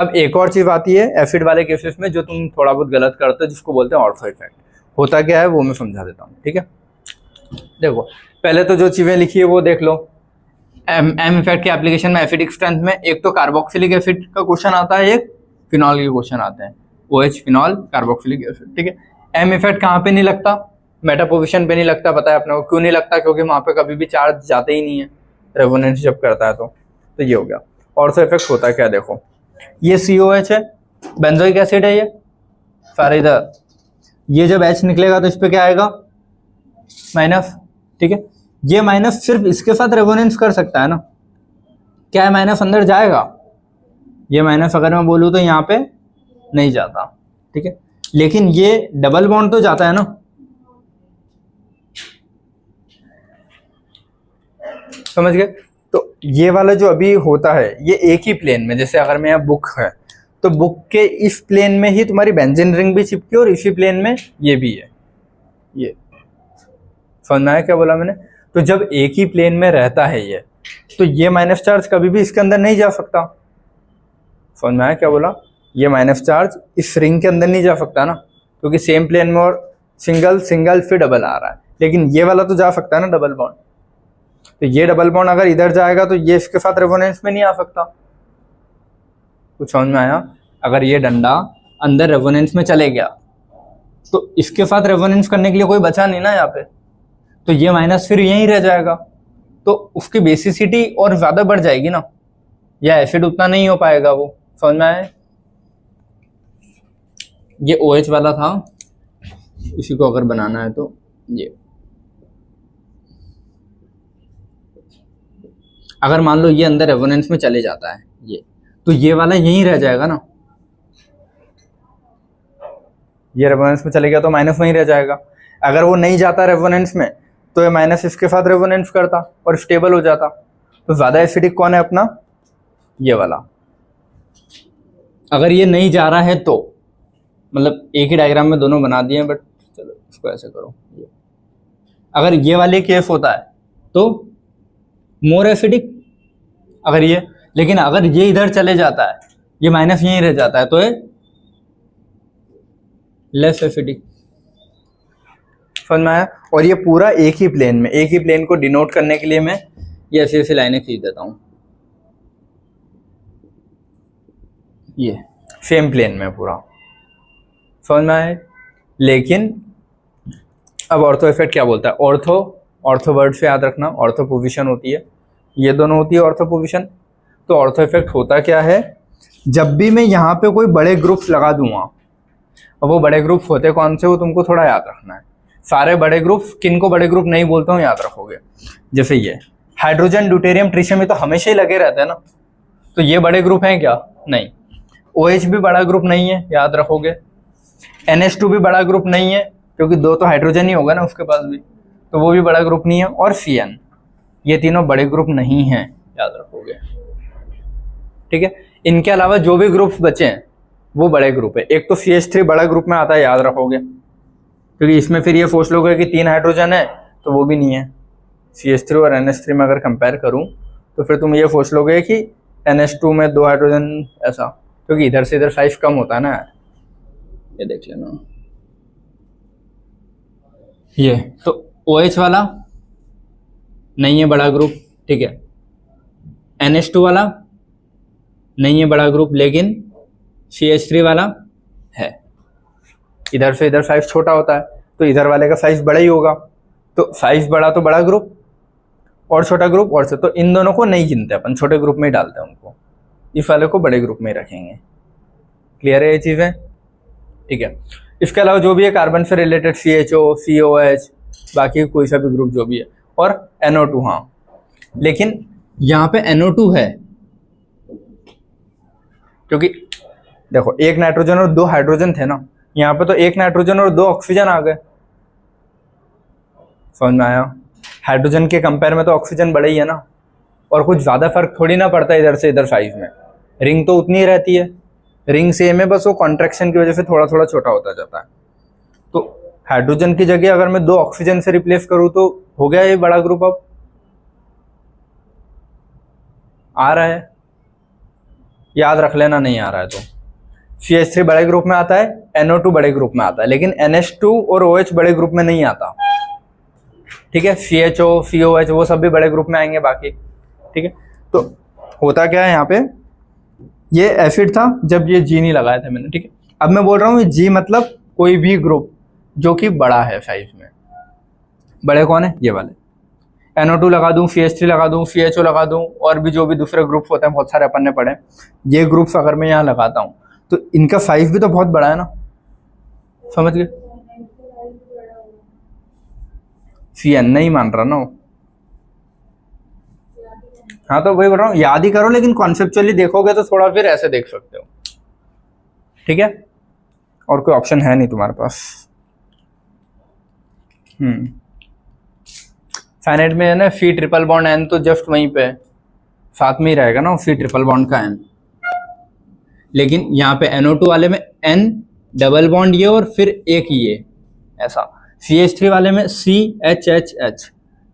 अब एक और चीज आती है एसिड वाले केसेस में जो तुम थोड़ा बहुत गलत करते हो, जिसको बोलते हैं ऑर्थो इफेक्ट। होता क्या है वो मैं समझा देता हूँ, ठीक है। देखो पहले तो जो चीजें लिखी है वो देख लो। एम इफेक्ट के एप्लीकेशन में एसिडिक स्ट्रेंथ में एक तो कार्बोक्सिलिक एसिड का क्वेश्चन आता है, एक फिनॉल के क्वेश्चन आते हैं, OH फिनॉल कार्बोक्सिलिक एसिड, ठीक है। एम इफेक्ट कहाँ पे नहीं लगता, मेटा पोजिशन पे नहीं लगता, पता है अपने को क्यों नहीं लगता, क्योंकि वहाँ पे कभी भी चार्ज जाते ही नहीं है, रेजोनेंस जब करता है तो ये हो गया। ऑर्थो इफेक्ट होता है क्या, देखो ये COH है, बेंजोइक एसिड है, ये सारे इधर, ये जब H निकलेगा तो इस पे क्या आएगा, माइनस, ठीक है। ये माइनस सिर्फ इसके साथ रेजोनेंस कर सकता है ना, क्या है माइनस अंदर जाएगा, ये माइनस अगर मैं बोलूँ तो यहाँ पे नहीं जाता, ठीक है। लेकिन ये डबल बॉन्ड तो जाता है ना, समझ गए। तो ये वाला जो अभी होता है ये एक ही प्लेन में, जैसे अगर मैं यहाँ बुक है तो बुक के इस प्लेन में ही तुम्हारी बेंजीन रिंग भी चिपकी और इसी प्लेन में ये भी है, ये समझ में आया क्या बोला मैंने। तो जब एक ही प्लेन में रहता है ये, तो ये माइनस चार्ज कभी भी इसके अंदर नहीं जा सकता, समझ में आया क्या बोला। ये माइनस चार्ज इस रिंग के अंदर नहीं जा सकता ना, क्योंकि सेम प्लेन में और सिंगल सिंगल फिर डबल आ रहा है, लेकिन ये वाला तो जा सकता है ना डबल बॉन्ड। तो ये डबल बॉन्ड अगर इधर जाएगा तो ये इसके साथ रेजोनेंस में नहीं आ सकता, कुछ समझ में आया। अगर ये डंडा अंदर रेजोनेंस में चले गया तो इसके साथ रेजोनेंस करने के लिए कोई बचा नहीं ना यहाँ पे, तो ये माइनस फिर यहीं रह जाएगा, तो उसकी बेसिसिटी और ज्यादा बढ़ जाएगी ना, या एसिड उतना नहीं हो पाएगा वो, समझ में आया। ये OH वाला था, इसी को अगर बनाना है तो ये, अगर मान लो ये अंदर रेजोनेंस में चले जाता है ये, तो ये वाला यहीं रह जाएगा ना, ये रेजोनेंस में चले गया तो माइनस वहीं रह जाएगा। अगर वो नहीं जाता रेजोनेंस में तो ये माइनस इसके साथ रेजोनेंस करता और स्टेबल हो जाता। तो ज्यादा एसिडिक कौन है अपना, ये वाला। अगर ये नहीं जा रहा है तो मतलब एक ही डायग्राम में दोनों बना दिए, बट चलो इसको ऐसे करो, ये अगर ये वाले केस होता है तो मोर एसिडिक, अगर ये, लेकिन अगर ये इधर चले जाता है, ये माइनस यहीं रह जाता है, तो ये लेस एसिडिक, समझ में आया। और ये पूरा एक ही प्लेन में, एक ही प्लेन को डिनोट करने के लिए मैं ये ऐसी ऐसी लाइनें खींच देता हूं, ये सेम प्लेन में पूरा, समझ में आया। लेकिन अब ऑर्थो इफेक्ट क्या बोलता है, ऑर्थो वर्ड से याद रखना, ऑर्थो पोजीशन होती है, ये दोनों होती है ऑर्थो पोजीशन। तो ऑर्थो इफेक्ट होता क्या है, जब भी मैं यहाँ पे कोई बड़े ग्रुप्स लगा दूंगा, और वो बड़े ग्रुप्स होते कौन से वो तुमको थोड़ा याद रखना है। सारे बड़े ग्रुप्स, किन को बड़े ग्रुप नहीं बोलता हूँ याद रखोगे, जैसे ये हाइड्रोजन ड्यूटेरियम ट्रिशियम, ये तो हमेशा ही लगे रहते हैं ना, तो ये बड़े ग्रुप हैं क्या, नहीं। OH भी बड़ा ग्रुप नहीं है, याद रखोगे। NH2 भी बड़ा ग्रुप नहीं है, क्योंकि दो तो हाइड्रोजन ही होगा ना उसके पास भी, तो वो भी बड़ा ग्रुप नहीं है। और CN, ये तीनों बड़े ग्रुप नहीं हैं, याद रखोगे, ठीक है। इनके अलावा जो भी ग्रुप्स बचे हैं वो बड़े ग्रुप है। एक तो CH3 बड़ा ग्रुप में आता है, याद रखोगे, क्योंकि इसमें फिर ये सोच लोगे कि 3 हाइड्रोजन है, तो वो भी नहीं है। CH3 और NH3 में अगर कंपेयर करूं तो फिर तुम ये सोच लोगे कि NH2 में 2 हाइड्रोजन ऐसा, क्योंकि इधर से इधर साइज कम होता है ना, ये देख लेना। ये तो OH वाला नहीं है बड़ा ग्रुप, ठीक है। NH2 वाला नहीं है बड़ा ग्रुप, लेकिन CH3 वाला है। इधर से इधर साइज छोटा होता है, तो इधर वाले का साइज बड़ा ही होगा, तो साइज बड़ा तो बड़ा ग्रुप, और छोटा ग्रुप और से, तो इन दोनों को नहीं गिनते अपन, छोटे ग्रुप में ही डालते हैं उनको, इस वाले को बड़े ग्रुप में ही रखेंगे। क्लियर है ये चीजें, ठीक है। इसके अलावा जो भी है कार्बन से रिलेटेड CHO, COH, बाकी कोई सा भी ग्रुप जो भी है, और NO2, हाँ, लेकिन यहाँ पे NO2 है क्योंकि देखो एक नाइट्रोजन और 2 हाइड्रोजन थे ना, यहाँ पे तो एक नाइट्रोजन और 2 ऑक्सीजन आ गए, समझ में आया। हाइड्रोजन के कंपेयर में तो ऑक्सीजन बड़ा ही है ना, और कुछ ज्यादा फर्क थोड़ी ना पड़ता है इधर से इधर साइज में, रिंग तो उतनी ही रहती है, रिंग सेम है, बस वो कॉन्ट्रैक्शन की वजह से थोड़ा थोड़ा छोटा होता जाता है। तो हाइड्रोजन की जगह अगर मैं 2 ऑक्सीजन से रिप्लेस करूँ तो हो गया ये बड़ा ग्रुप, अब आ रहा है, याद रख लेना नहीं आ रहा है तो। CH3 बड़े ग्रुप में आता है, NO2 बड़े ग्रुप में आता है, लेकिन NH2 और OH बड़े ग्रुप में नहीं आता। ठीक है, CHO, COH वो सब भी बड़े ग्रुप में आएंगे बाकी। ठीक है, तो होता क्या है यहाँ पे, ये एसिड था जब ये G नहीं लगाया था मैंने। ठीक है, अब मैं बोल रहा हूँ G मतलब कोई भी ग्रुप जो कि बड़ा है साइज में। बड़े कौन है, ये वाले। NO2 लगा दूं, CH3 लगा दूं, CHO लगा दूं, और भी जो भी दूसरे ग्रुप्स होते हैं बहुत सारे अपन ने पढ़े, ये ग्रुप्स अगर मैं यहाँ लगाता हूँ तो इनका साइज भी तो बहुत बड़ा है ना, समझ गए। CN नहीं मान रहा ना वो। हाँ तो वही बोल रहा हूँ, याद ही करो, लेकिन कॉन्सेप्चुअली देखोगे तो थोड़ा फिर ऐसे देख सकते हो। ठीक है, और कोई ऑप्शन है नहीं तुम्हारे पास। फाइनाइट में है ना फी ट्रिपल बॉन्ड N, तो जस्ट वहीं पे साथ में ही रहेगा ना फी ट्रिपल बॉन्ड का N। लेकिन यहाँ पे NO2 वाले में N डबल बॉन्ड ये और फिर एक ये ऐसा। CH3 वाले में CHHH।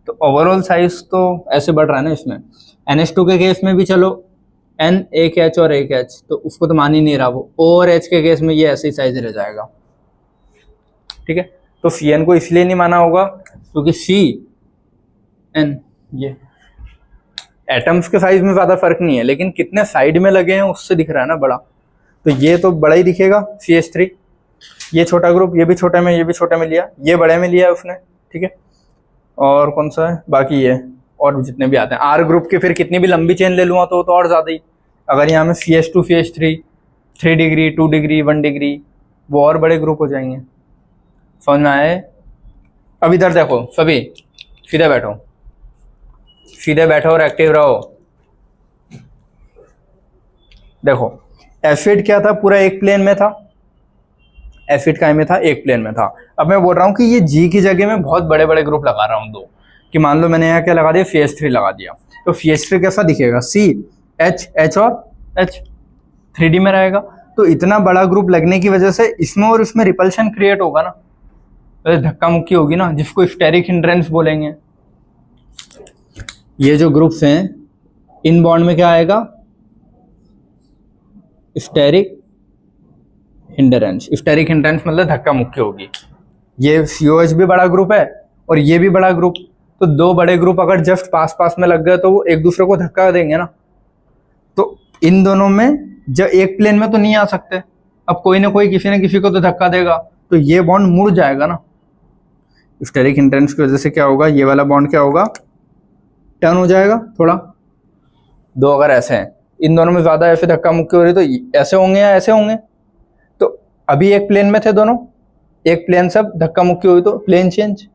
तो ओवरऑल साइज तो ऐसे बढ़ रहा है ना इसमें। NH2 के केस में भी चलो N एक H और एक H, तो उसको तो मान ही नहीं रहा वो। O और H के केस में ये ऐसे ही साइज रह जाएगा। ठीक है, तो CN को इसलिए नहीं माना होगा क्योंकि CN ये एटम्स के साइज में ज्यादा फर्क नहीं है, लेकिन कितने साइड में लगे हैं उससे दिख रहा है ना बड़ा। तो ये तो बड़ा ही दिखेगा CH3। ये छोटा ग्रुप, ये भी छोटे में, ये भी छोटे में लिया, ये बड़े में लिया उसने। ठीक है, और कौन सा है बाकी, ये और जितने भी आते हैं R ग्रुप के, फिर कितनी भी लंबी चेन ले लूँगा तो और ज़्यादा ही। अगर यहाँ में CH2 CH3 3 degree 2 degree 1 degree, वो और बड़े ग्रुप हो जाएंगे। समझ में आए। अब इधर देखो सभी, सीधे बैठो, सीधे बैठो और एक्टिव रहो। देखो एसिड क्या था, पूरा एक प्लेन में था। एसिड का में था, एक प्लेन में था। अब मैं बोल रहा हूँ कि ये G की जगह में बहुत बड़े बड़े ग्रुप लगा रहा हूँ दो, कि मान लो मैंने यहाँ क्या लगा दिया, CH3 लगा दिया, तो CH3 कैसा दिखेगा, CH और H 3D में रहेगा। तो इतना बड़ा ग्रुप लगने की वजह से इसमें और इसमें रिपल्शन क्रिएट होगा ना, तो धक्का मुक्की होगी ना, जिसको स्टेरिक हिंड्रेंस बोलेंगे। ये जो ग्रुप्स हैं इन बॉन्ड में क्या आएगा, स्टेरिक हिंड्रेंस। स्टेरिक हिंड्रेंस मतलब धक्का मुक्की होगी। ये COH भी बड़ा ग्रुप है और ये भी बड़ा ग्रुप, तो दो बड़े ग्रुप अगर जस्ट पास पास में लग गए तो वो एक दूसरे को धक्का देंगे ना। तो इन दोनों में जब एक प्लेन में तो नहीं आ सकते, अब कोई ना कोई किसी न किसी को तो धक्का देगा, तो ये बॉन्ड मुड़ जाएगा ना। स्टेरिक हिंड्रेंस की वजह से क्या होगा, ये वाला बॉन्ड क्या होगा, टर्न हो जाएगा थोड़ा। दो अगर ऐसे हैं, इन दोनों में ज्यादा ऐसे धक्का मुक्की हो रही तो ऐसे होंगे या ऐसे होंगे। तो अभी एक प्लेन में थे दोनों, एक प्लेन सब धक्का मुक्की हुई तो प्लेन चेंज।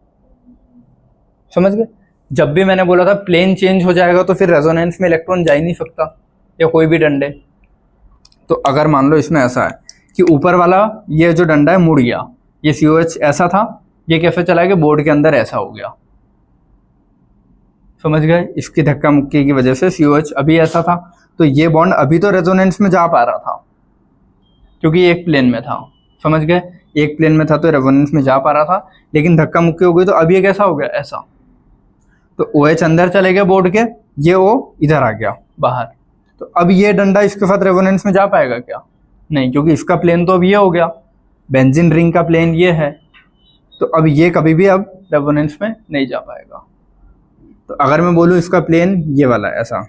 समझ गए। जब भी मैंने बोला था प्लेन चेंज हो जाएगा तो फिर रेजोनेंस में इलेक्ट्रॉन जा ही नहीं सकता, या कोई भी डंडे। तो अगर मान लो इसमें ऐसा है कि ऊपर वाला ये जो डंडा है मुड़ गया, ये COH ऐसा था, ये कैसे चला गया, बोर्ड के अंदर ऐसा हो गया। समझ गए। इसकी धक्का मुक्की की वजह से COH अभी ऐसा था, तो ये बॉन्ड अभी तो रेजोनेंस में जा पा रहा था क्योंकि एक प्लेन में था। समझ गए, एक प्लेन में था तो रेजोनेंस में जा पा रहा था, लेकिन धक्का मुक्की हो गई तो अब ये कैसा हो गया, ऐसा। तो OH अंदर चले गया बोर्ड के, ये O इधर आ गया बाहर। तो अब ये डंडा इसके साथ रेजोनेंस में जा पाएगा क्या, नहीं, क्योंकि इसका प्लेन तो अब ये हो गया, बेंजीन रिंग का प्लेन ये है, तो अब ये कभी भी अब रेजोनेंस में नहीं जा पाएगा। तो अगर मैं बोलूं इसका प्लेन ये वाला ऐसा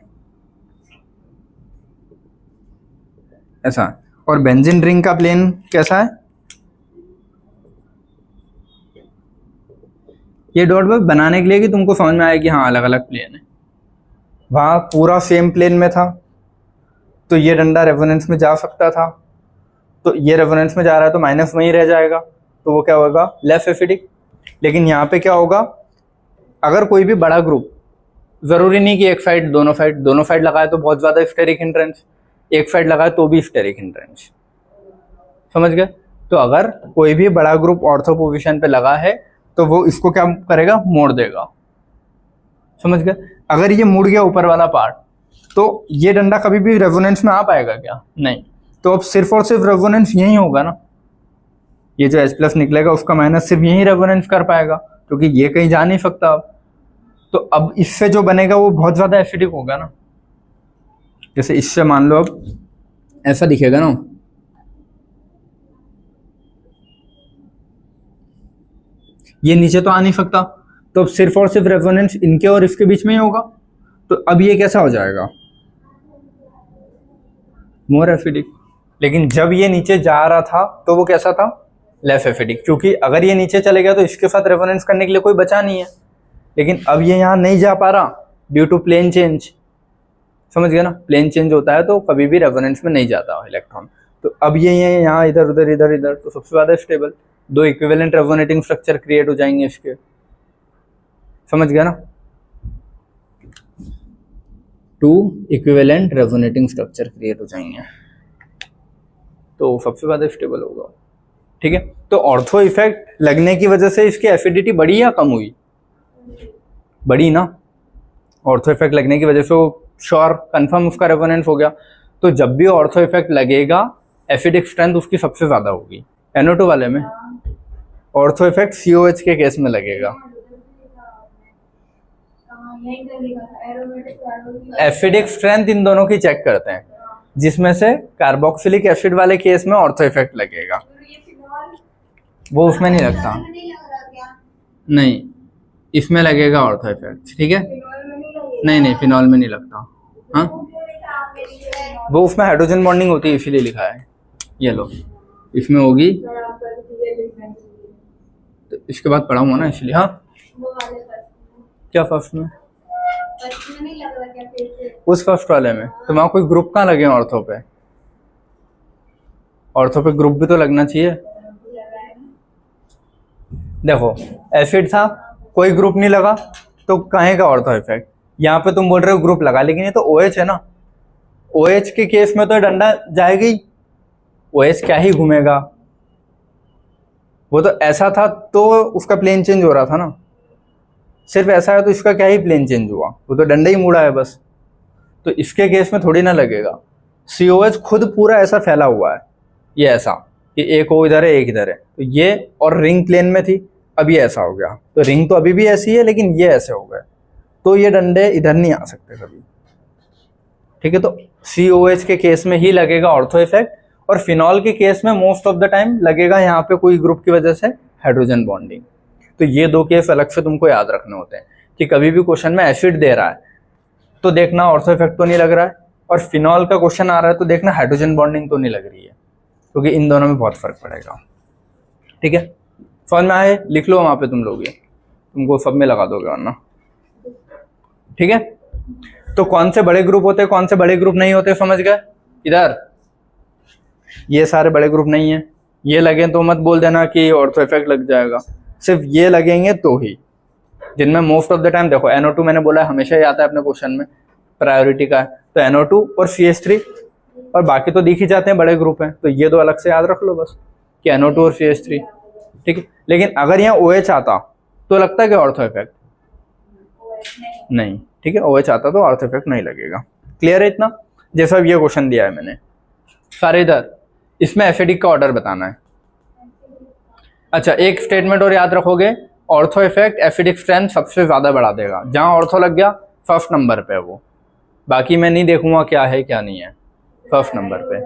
ऐसा, और बेंजीन रिंग का प्लेन कैसा है, ये डॉट बनाने के लिए कि तुमको समझ में आए कि हाँ अलग अलग प्लेन है। वहां पूरा सेम प्लेन में था तो ये डंडा रेजोनेंस में जा सकता था, तो ये रेजोनेंस में जा रहा है तो माइनस वहीं रह जाएगा, तो वो क्या होगा, लेस एसिडिक। लेकिन यहाँ पे क्या होगा, अगर कोई भी बड़ा ग्रुप, जरूरी नहीं कि एक साइड, दोनों साइड लगाए तो बहुत ज्यादा स्टेरिक हिंड्रेंस, एक साइड लगाए तो भी स्टेरिक हिंड्रेंस। समझ गए। तो अगर कोई भी बड़ा ग्रुप ऑर्थो पोजीशन पे लगा है तो वो इसको क्या करेगा, मोड़ देगा। समझ गए। अगर ये मुड़ गया ऊपर वाला पार्ट, तो ये डंडा कभी भी रेजोनेंस में आ पाएगा क्या, नहीं। तो अब सिर्फ और सिर्फ रेजोनेंस यही होगा ना, ये जो H+ निकलेगा उसका माइनस सिर्फ यही रेजोनेंस कर पाएगा, क्योंकि ये कहीं जा नहीं सकता अब। तो अब इससे जो बनेगा वो बहुत ज्यादा एसिडिक होगा ना। जैसे इससे मान लो अब ऐसा दिखेगा ना, ये नीचे तो आ नहीं सकता, तो अब सिर्फ और सिर्फ रेजोनेंस इनके और इसके बीच में ही होगा। तो अब ये कैसा हो जाएगा, मोर एसिडिक। लेकिन जब ये नीचे जा रहा था तो वो कैसा था, लेस एसिडिक, क्योंकि अगर ये नीचे चले गया तो इसके साथ रेजोनेंस करने के लिए कोई बचा नहीं है। लेकिन अब ये यहाँ नहीं जा पा रहा ड्यू टू प्लेन चेंज, समझ गया ना, प्लेन चेंज होता है तो कभी भी रेजोनेंस में नहीं जाता इलेक्ट्रॉन। तो अब ये यहाँ इधर उधर इधर इधर, तो सबसे ज़्यादा स्टेबल, दो इक्विवेलेंट रेजोनेटिंग स्ट्रक्चर क्रिएट हो जाएंगे इसके, समझ गया ना, two equivalent resonating structure create हो जाएंगे, तो सबसे ज़्यादा स्टेबल होगा। ठीक है, तो ऑर्थो इफेक्ट लगने की वजह से इसकी एसिडिटी बढ़ी या कम हुई, बढ़ी ना, ऑर्थो इफेक्ट लगने की वजह से वो श्योर कंफर्म उसका रेजोनेंस हो गया। तो जब भी ऑर्थो इफेक्ट लगेगा एसिडिक स्ट्रेंथ उसकी सबसे ज़्यादा होगी। NO2 वाले में ऑर्थो इफेक्ट COH के केस में लगेगा। एसिडिक स्ट्रेंथ इन दोनों की चेक करते हैं, जिसमें से कार्बोक्सिलिक एसिड वाले केस में ऑर्थो इफेक्ट लगेगा, वो उसमें नहीं लगता, नहीं इसमें लगेगा ऑर्थो इफेक्ट। ठीक है, नहीं फिनॉल में नहीं लगता, हाँ वो उसमें हाइड्रोजन बॉन्डिंग होती है इसीलिए लिखा है, ये लो इसमें होगी, तो इसके बाद पढ़ा हुआ ना इसलिए। हाँ क्या फर्स्ट में, उस फर्स्ट वाले में तो वहाँ कोई ग्रुप कहाँ लगे ऑर्थो पे, ऑर्थो पे ग्रुप भी तो लगना चाहिए। देखो एसिड था कोई ग्रुप नहीं लगा तो कहेगा ऑर्थो इफेक्ट, यहाँ पे तुम बोल रहे हो ग्रुप लगा, लेकिन ये तो OH है ना, OH के केस में तो डंडा जाएगा ही, OH क्या ही घूमेगा, वो तो ऐसा था तो उसका प्लेन चेंज हो रहा था ना, सिर्फ ऐसा है तो इसका क्या ही प्लेन चेंज हुआ, वो तो डंडा ही मुड़ा है बस। तो इसके केस में थोड़ी ना लगेगा, COH खुद पूरा ऐसा फैला हुआ है, ये ऐसा कि एक वो इधर है एक इधर है, तो ये और रिंग प्लेन में थी, अब ये ऐसा हो गया, तो रिंग तो अभी भी ऐसी है लेकिन ये ऐसे हो गए, तो ये डंडे इधर नहीं आ सकते कभी। ठीक है, तो COH के केस में ही लगेगा ऑर्थो इफेक्ट, और फिनॉल के केस में मोस्ट ऑफ द टाइम लगेगा यहाँ पे कोई ग्रुप की वजह से हाइड्रोजन बॉन्डिंग। तो ये दो केस अलग से तुमको याद रखने होते हैं कि कभी भी क्वेश्चन में एसिड दे रहा है तो देखना ऑर्थो इफेक्ट तो नहीं लग रहा है, और फिनॉल का क्वेश्चन आ रहा है तो देखना हाइड्रोजन बॉन्डिंग तो नहीं लग रही है, क्योंकि इन दोनों में बहुत फर्क पड़ेगा। ठीक है, समझ में आए, लिख लो वहाँ पे तुम लोग, ये तुमको सब में लगा दोगे वरना। ठीक है, तो कौन से बड़े ग्रुप होते हैं कौन से बड़े ग्रुप नहीं होते समझ गए। इधर ये सारे बड़े ग्रुप नहीं है, ये लगे तो मत बोल देना कि ऑर्थो इफेक्ट लग जाएगा, सिर्फ ये लगेंगे तो ही, जिनमें मोस्ट ऑफ द टाइम देखो NO2 मैंने बोला हमेशा ही आता है अपने क्वेश्चन में, प्रायोरिटी का है, तो NO2 और CH3, और बाकी तो दिख ही जाते हैं बड़े ग्रुप हैं, तो ये दो अलग से याद रख लो बस कि NO2 और CH3। ठीक है, लेकिन अगर यहाँ OH आता तो लगता है कि ऑर्थो इफेक्ट नहीं, ठीक है, OH आता तो ऑर्थो इफेक्ट नहीं लगेगा। क्लियर है इतना, जैसा ये क्वेश्चन दिया है मैंने सारे इधर, इसमें एसिडिक का ऑर्डर बताना है। अच्छा एक स्टेटमेंट और याद रखोगे, ऑर्थो इफेक्ट एसिडिक स्ट्रेंथ सबसे ज्यादा बढ़ा देगा, जहां ऑर्थो लग गया फर्स्ट नंबर पे वो, बाकी मैं नहीं देखूंगा क्या है क्या नहीं है, फर्स्ट नंबर पे।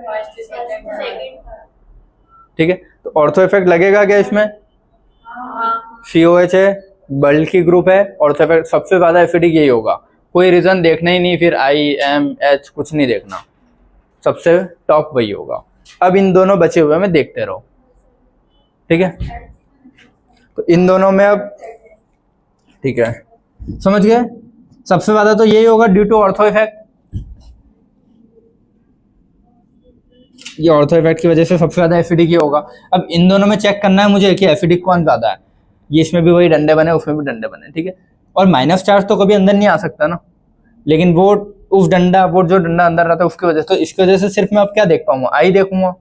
ठीक है, तो ऑर्थो इफेक्ट लगेगा क्या इसमें, COH है, बल्कि ग्रुप है, ऑर्थो इफेक्ट सबसे ज्यादा एसिडिक यही होगा, कोई रीजन देखना ही नहीं, फिर IMH कुछ नहीं देखना, सबसे टॉप वही होगा। अब इन दोनों बचे हुए में देखते रहो। ठीक है, तो इन दोनों में अब ठीक है समझ गए, सबसे ज्यादा तो यही होगा ड्यू टू ऑर्थो इफेक्ट, ये ऑर्थो इफेक्ट की वजह से सबसे ज्यादा एसिडिक ही होगा। अब इन दोनों में चेक करना है मुझे कि एसिडिक कौन ज्यादा है, ये इसमें भी वही डंडे बने उसमें भी डंडे बने। ठीक है, और माइनस चार्ज तो कभी अंदर नहीं आ सकता ना, लेकिन वो उस डंडा वो जो डंडा अंदर रहता है उसकी वजह से, तो इसकी वजह से सिर्फ मैं अब क्या देख पाऊंगा, आई देखूंगा,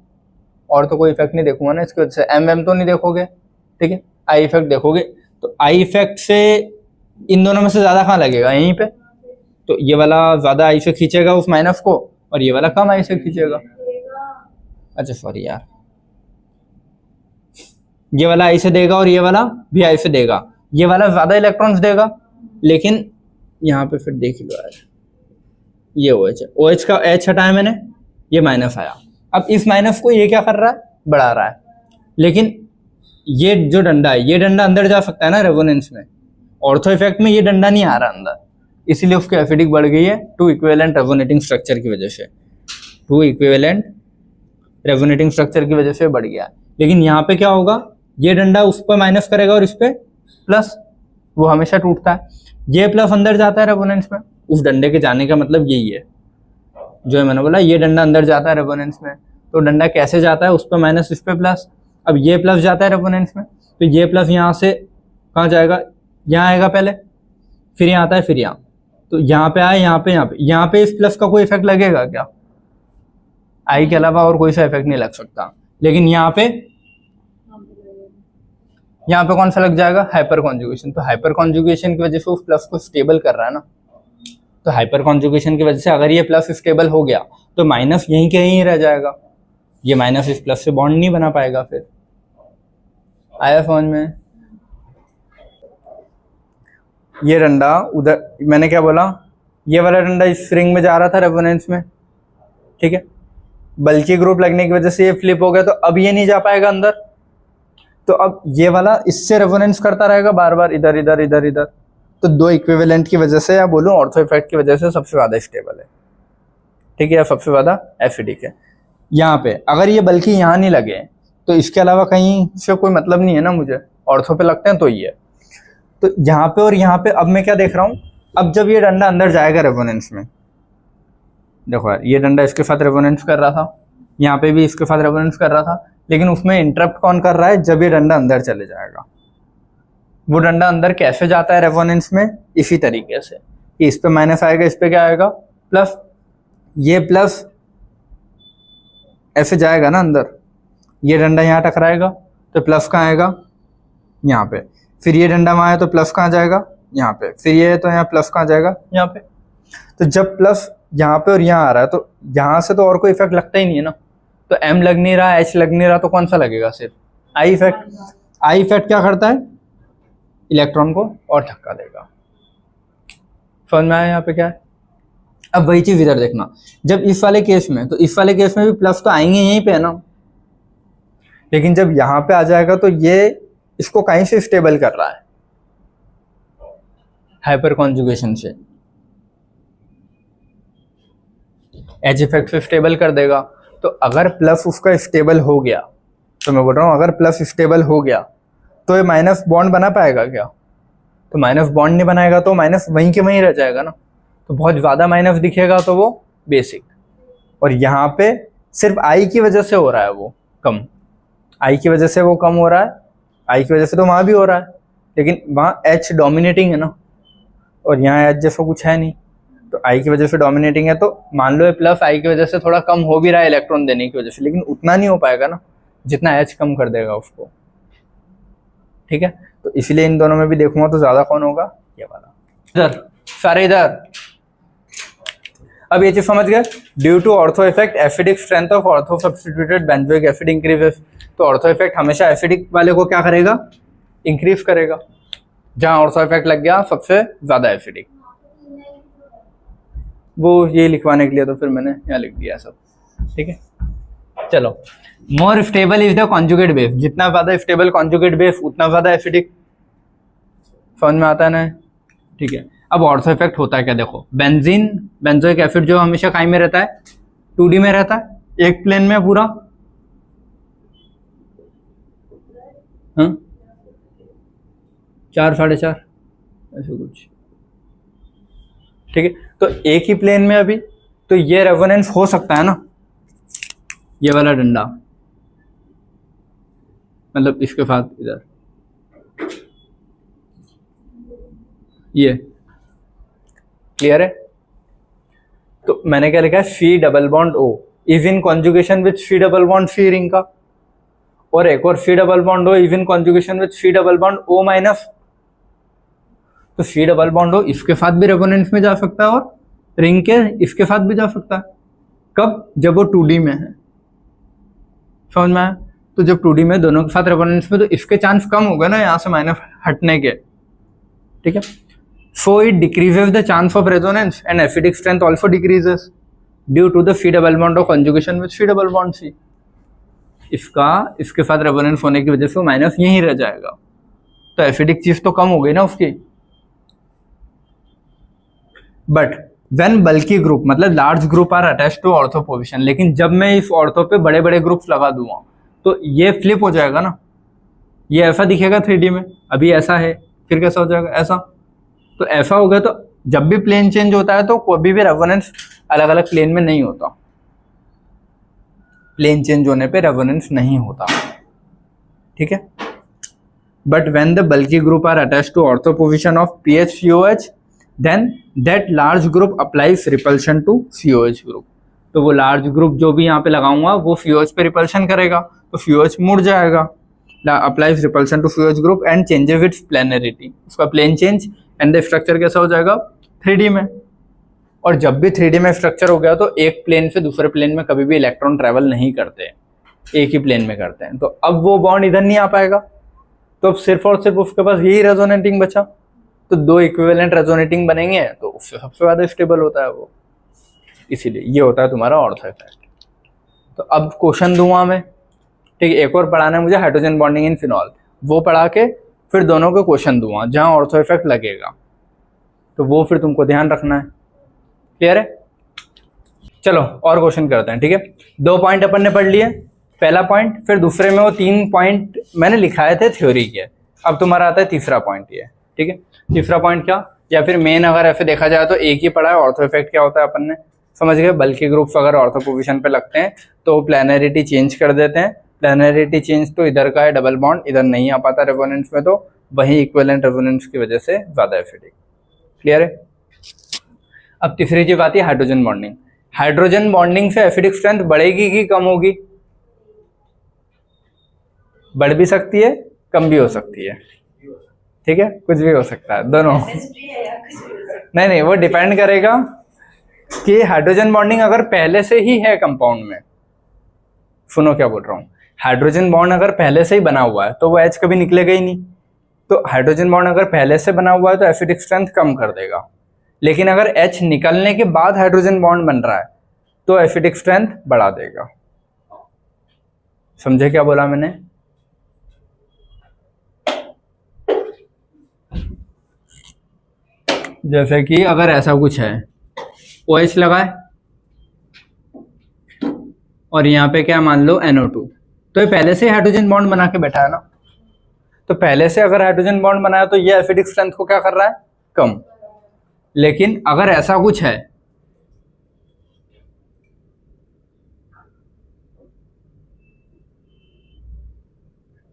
और तो कोई इफेक्ट नहीं देखूंगा ना इसकी वजह से, MM तो नहीं देखोगे। ठीक है, आई इफेक्ट देखोगे, तो आई इफेक्ट से इन दोनों में से ज्यादा कहाँ लगेगा, यहीं पे, तो ये वाला ज्यादा आई से खींचेगा उस माइनस को, और ये वाला कम आई से खींचेगा। अच्छा सॉरी यार, ये वाला आई से देगा और ये वाला भी आई से देगा, ये वाला ज्यादा इलेक्ट्रॉन्स देगा, लेकिन यहाँ पे फिर देख लो यार, ये OH है, OH का H हटाया मैंने, ये माइनस आया, अब इस माइनस को ये क्या कर रहा है, बढ़ा रहा है, लेकिन ये जो डंडा है ये डंडा अंदर जा सकता है ना रेजोनेंस में, ऑर्थो इफेक्ट में ये डंडा नहीं आ रहा अंदर, इसीलिए उसकी एफिडिक बढ़ गई है टू इक्विवेलेंट रेजोनेटिंग स्ट्रक्चर की वजह से, टू इक्विवेलेंट रेजोनेटिंग स्ट्रक्चर की वजह से बढ़ गया। लेकिन यहाँ पे क्या होगा, ये डंडा उस पर माइनस करेगा और इस पे प्लस, वो हमेशा टूटता है, ये प्लस अंदर जाता है रेजोनेंस में, उस डंडे के जाने का मतलब यही है जो मैंने बोला, ये डंडा अंदर जाता है रेजोनेंस में, तो डंडा कैसे जाता है, उस पर माइनस इस पे प्लस, अब ये प्लस जाता है रेजोनेंस में, तो ये प्लस यहाँ से कहाँ जाएगा, यहाँ आएगा पहले, फिर यहाँ आता है, फिर यहाँ, तो यहाँ पे आए, यहाँ पे इस प्लस का कोई इफेक्ट लगेगा क्या, आई के अलावा और कोई सा इफेक्ट नहीं लग सकता, लेकिन यहाँ पे कौन सा लग जाएगा, हाइपर कॉन्जुगेशन, तो हाइपर कॉन्जुगेशन की वजह से उस प्लस को स्टेबल कर रहा है ना, तो हाइपर कॉन्जुगेशन की वजह से अगर ये प्लस स्टेबल हो गया तो माइनस यहीं के यहीं रह जाएगा, ये माइनस इस प्लस से बॉन्ड नहीं बना पाएगा, फिर आया समझ में। ये डंडा उधर, मैंने क्या बोला, ये वाला डंडा इस रिंग में जा रहा था रेजोनेंस में, ठीक है, बल्कि ग्रुप लगने की वजह से ये फ्लिप हो गया, तो अब ये नहीं जा पाएगा अंदर, तो अब ये वाला इससे रेजोनेंस करता रहेगा बार बार, इधर इधर इधर इधर, तो दो इक्विवेलेंट की वजह से या बोलूं ऑर्थो इफेक्ट की वजह से सबसे ज्यादा स्टेबल है, ठीक है, या सबसे ज्यादा एफिडिक है। यहाँ पे अगर ये बल्कि यहाँ नहीं लगे तो इसके अलावा कहीं से कोई मतलब नहीं है ना मुझे, ऑर्थो पे लगते हैं तो ये, तो यहाँ पे और यहाँ पे अब मैं क्या देख रहा हूँ, अब जब ये डंडा अंदर जाएगा रेजोनेंस में, देखो यार ये डंडा इसके साथ रेजोनेंस कर रहा था, यहाँ पे भी इसके साथ रेजोनेंस कर रहा था, लेकिन उसमें इंटरप्ट कौन कर रहा है, जब ये डंडा अंदर चले जाएगा, वो डंडा अंदर कैसे जाता है रेजोनेंस में, इसी तरीके से कि इस पे माइनस आएगा, इस पे क्या आएगा प्लस, ये प्लस ऐसे जाएगा ना अंदर, ये डंडा यहाँ टकराएगा तो प्लस कहाँ आएगा, यहाँ पे, फिर ये डंडा वहाँ है तो प्लस कहाँ जाएगा, यहाँ पे, फिर ये है तो यहाँ प्लस कहाँ जाएगा, यहाँ पे, तो जब प्लस यहाँ पे और यहाँ आ रहा है तो यहाँ से तो और कोई इफेक्ट लगता ही नहीं है ना, तो एम लग नहीं रहा, एच लग नहीं रहा, तो कौन सा लगेगा, सिर्फ आई इफेक्ट। आई इफेक्ट क्या करता है, इलेक्ट्रॉन को और धक्का देगा, समझ में आया यहाँ पे क्या है। अब वही चीज इधर देखना, जब इस वाले केस में, तो इस वाले केस में भी प्लस तो आएंगे यहीं पे है ना, लेकिन जब यहाँ पे आ जाएगा तो ये इसको कहीं से स्टेबल कर रहा है, हाइपर कॉन्जुगेशन से, एच इफेक्ट से स्टेबल कर देगा, तो अगर प्लस उसका स्टेबल हो गया, तो मैं बोल रहा हूँ अगर प्लस स्टेबल हो गया तो ये माइनस बॉन्ड बना पाएगा क्या, तो माइनस बॉन्ड नहीं बनाएगा तो माइनस वहीं के वहीं रह जाएगा ना, तो बहुत ज्यादा माइनस दिखेगा तो वो बेसिक, और यहाँ पे सिर्फ आई की वजह से हो रहा है वो कम, आई की वजह से वो कम हो रहा है, आई की वजह से तो वहाँ भी हो रहा है, लेकिन वहाँ एच डोमिनेटिंग है ना, और यहाँ एच जैसा कुछ है नहीं, तो आई की वजह से डोमिनेटिंग है, तो मान लो ये प्लस आई की वजह से थोड़ा कम हो भी रहा है इलेक्ट्रॉन देने की वजह से, लेकिन उतना नहीं हो पाएगा ना जितना एच कम कर देगा उसको, ठीक है, तो इसलिए इन दोनों में भी देखूंगा तो ज्यादा कौन होगा, ये वाला, इधर सारे इधर। अब ये चीज समझ गए, due to ortho effect acidic strength of ortho substituted benzoic acid increases, तो ऑर्थो इफेक्ट हमेशा एसिडिक वाले को क्या करेगा, इंक्रीज करेगा, जहां ऑर्थो इफेक्ट लग गया सबसे ज्यादा एसिडिक, वो ये लिखवाने के लिए तो फिर मैंने यहाँ लिख दिया सब, ठीक है। चलो, more stable is the conjugate base, जितना ज्यादा स्टेबल कॉन्जुगेट बेस उतना ज्यादा एसिडिक, समझ में आता है ना, ठीक है। अब ऑर्थो इफेक्ट होता है क्या, देखो बेंजीन बेंजोइक एसिड जो हमेशा काई में रहता है, 2D में रहता है, एक प्लेन में पूरा, हाँ 4 साढ़े 4 ऐसे कुछ, ठीक है, तो एक ही प्लेन में अभी, तो ये रेजोनेंस हो सकता है ना, ये वाला डंडा मतलब इसके साथ इधर, ये क्लियर है, तो मैंने क्या लिखा है, C double bond O is in conjugation with C double bond C ring का, और एक और C double bond O is in conjugation with C double bond O minus, तो सी डबल बॉन्ड ओ इसके साथ भी रेजोनेंस में जा सकता है और रिंग के इसके साथ भी जा सकता है, कब, जब वो 2D में है, समझ में आया, तो जब 2D में दोनों के साथ रेजोनेंस में, तो इसके चांस कम हो गए ना यहाँ से माइनस हटने के, ठीक है, so it decreases the chance of resonance and acidic strength also decreases, due to the pi double bond और conjugation with pi double bond C. इसका इसके साथ रेजोनेंस होने की वजह से वो माइनस यहीं रह जाएगा, तो एसिडिक चीज तो कम हो गई ना उसकी। बट व्हेन बल्की ग्रुप मतलब large group are attach to ortho position, लेकिन जब मैं इस ऑर्थो पे बड़े बड़े ग्रुप्स लगा दूंगा तो ये फ्लिप हो जाएगा ना, ये ऐसा दिखेगा 3D में, अभी ऐसा है, फिर कैसा हो जाएगा ऐसा। तो ऐसा हो गया, तो जब भी प्लेन चेंज होता है तो कभी भी रेजोनेंस अलग अलग प्लेन में नहीं होता, प्लेन चेंज होने पे रेजोनेंस नहीं होता, ठीक है। But when the bulky group are attached to ortho position of PH-COH then that large group applies repulsion to COH group. तो वो लार्ज ग्रुप जो भी यहाँ पे लगाऊंगा वो COH पे रिपल्शन करेगा, तो COH मुड़ जाएगा, applies repulsion to COH group and changes its planarity, उसका plane change and the structure कैसा हो जाएगा 3D में। और जब भी 3D में स्ट्रक्चर हो गया तो एक प्लेन से दूसरे प्लेन में कभी भी इलेक्ट्रॉन ट्रेवल नहीं करते, एक ही प्लेन में करते हैं। तो अब वो बॉन्ड इधर नहीं आ पाएगा, तो अब सिर्फ और सिर्फ उसके पास यही रेजोनेटिंग बचा, तो दो इक्विवेलेंट रेजोनेटिंग बनेंगे, तो उससे सबसे ज्यादा स्टेबल होता है वो, इसीलिए ये होता है तुम्हारा ऑर्थो इफेक्ट। तो अब क्वेश्चन दूंगा मैं, ठीक है। एक और पढ़ाना है मुझे हाइड्रोजन बॉन्डिंग इन फिनॉल, वो पढ़ा के फिर दोनों के क्वेश्चन दूंगा जहां ऑर्थो इफेक्ट लगेगा, तो वो फिर तुमको ध्यान रखना है। क्लियर है? चलो और क्वेश्चन करते हैं, ठीक है। 2 पॉइंट अपन ने पढ़ लिए, पहला पॉइंट, फिर दूसरे में वो 3 पॉइंट मैंने लिखाए थे थ्योरी के। अब तुम्हारा आता है तीसरा पॉइंट ये, ठीक है। तीसरा पॉइंट क्या, या फिर मेन अगर ऐसे देखा जाए तो एक ही पढ़ा है, ऑर्थो इफेक्ट क्या होता है अपन ने समझ गए। बल्कि ग्रुप्स अगर ऑर्थो पोजीशन पे लगते हैं तो प्लैनरिटी चेंज कर देते हैं, प्लैनरिटी चेंज तो इधर का है, डबल बॉन्ड इधर नहीं आ पाता रेजोनेंस में, तो वही इक्विवेलेंट रेजोनेंस की वजह से ज्यादा एसिडिक। क्लियर है? अब तीसरी चीज आती है हाइड्रोजन बॉन्डिंग। हाइड्रोजन बॉन्डिंग से एसिडिक स्ट्रेंथ बढ़ेगी कि कम होगी? बढ़ भी सकती है, कम भी हो सकती है, ठीक है, कुछ भी हो सकता है, दोनों। नहीं, वो डिपेंड करेगा कि हाइड्रोजन बॉन्डिंग अगर पहले से ही है कंपाउंड में, सुनो क्या बोल रहा हूँ, हाइड्रोजन बॉन्ड अगर पहले से ही बना हुआ है तो वो H कभी निकलेगा ही नहीं। तो हाइड्रोजन बॉन्ड अगर पहले से बना हुआ है तो एसिडिक स्ट्रेंथ कम कर देगा, लेकिन अगर H निकलने के बाद हाइड्रोजन बॉन्ड बन रहा है तो एसिडिक स्ट्रेंथ बढ़ा देगा। समझे क्या बोला मैंने? जैसे कि अगर ऐसा कुछ है, OH लगाए और यहाँ पे क्या मान लो NO2, तो ये पहले से हाइड्रोजन बॉन्ड बना के बैठा है ना, तो पहले से अगर हाइड्रोजन बॉन्ड बनाया तो ये एसिडिक स्ट्रेंथ को क्या कर रहा है, कम। लेकिन अगर ऐसा कुछ है,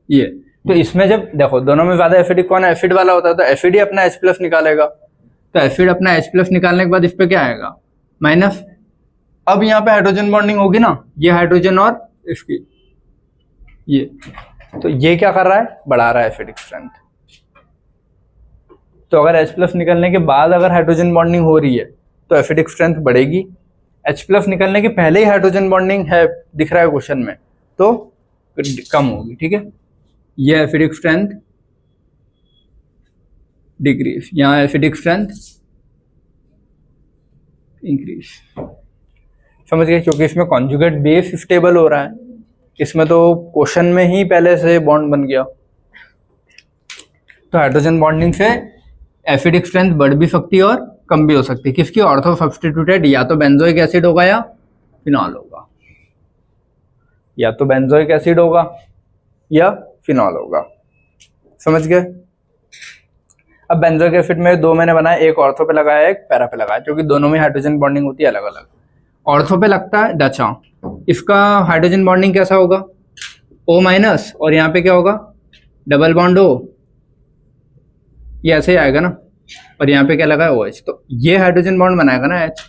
ये तो इसमें जब देखो दोनों में ज्यादा एसिडिक कौन है, एसिड वाला होता है, तो एसिड ही अपना H+ निकालेगा, तो एसिड अपना H+ निकालने के बाद इस पे क्या आएगा, माइनस। अब यहाँ पे हाइड्रोजन बॉन्डिंग होगी ना, ये हाइड्रोजन और इसकी ये, तो ये क्या कर रहा है, बढ़ा रहा है एसिडिक स्ट्रेंथ। तो अगर H+ निकलने के बाद अगर हाइड्रोजन बॉन्डिंग हो रही है तो एसिडिक स्ट्रेंथ बढ़ेगी, H+ निकलने के पहले ही हाइड्रोजन बॉन्डिंग है दिख रहा है क्वेश्चन में तो कम होगी, ठीक है। ये एसिडिक स्ट्रेंथ डिक्रीज, यहाँ एसिडिक स्ट्रेंथ इंक्रीज। समझ गए? क्योंकि इसमें कॉन्जुगेट बेस स्टेबल हो रहा है, इसमें तो क्वेश्चन में ही पहले से बॉन्ड बन गया। तो हाइड्रोजन बॉन्डिंग से एसिडिक स्ट्रेंथ बढ़ भी सकती है और कम भी हो सकती है। किसकी? ऑर्थो सब्स्टिट्यूटेड, या तो बेंजोइक एसिड होगा या फिनॉल होगा, या तो बेंजोइक एसिड होगा या फिनॉल होगा। समझ गए? अब बेंजोइक एसिड में 2 मैंने बनाया, एक ऑर्थो पे लगाया, एक पैरा पे लगाया, क्योंकि दोनों में हाइड्रोजन बॉन्डिंग होती है अलग अलग। ऑर्थो पे लगता है डचा, इसका हाइड्रोजन बॉन्डिंग कैसा होगा, O- और यहाँ पे क्या होगा, डबल बॉन्ड O, ये ऐसे ही आएगा ना, और यहाँ पे क्या लगा है OH, तो ये हाइड्रोजन बॉन्ड बनाएगा ना H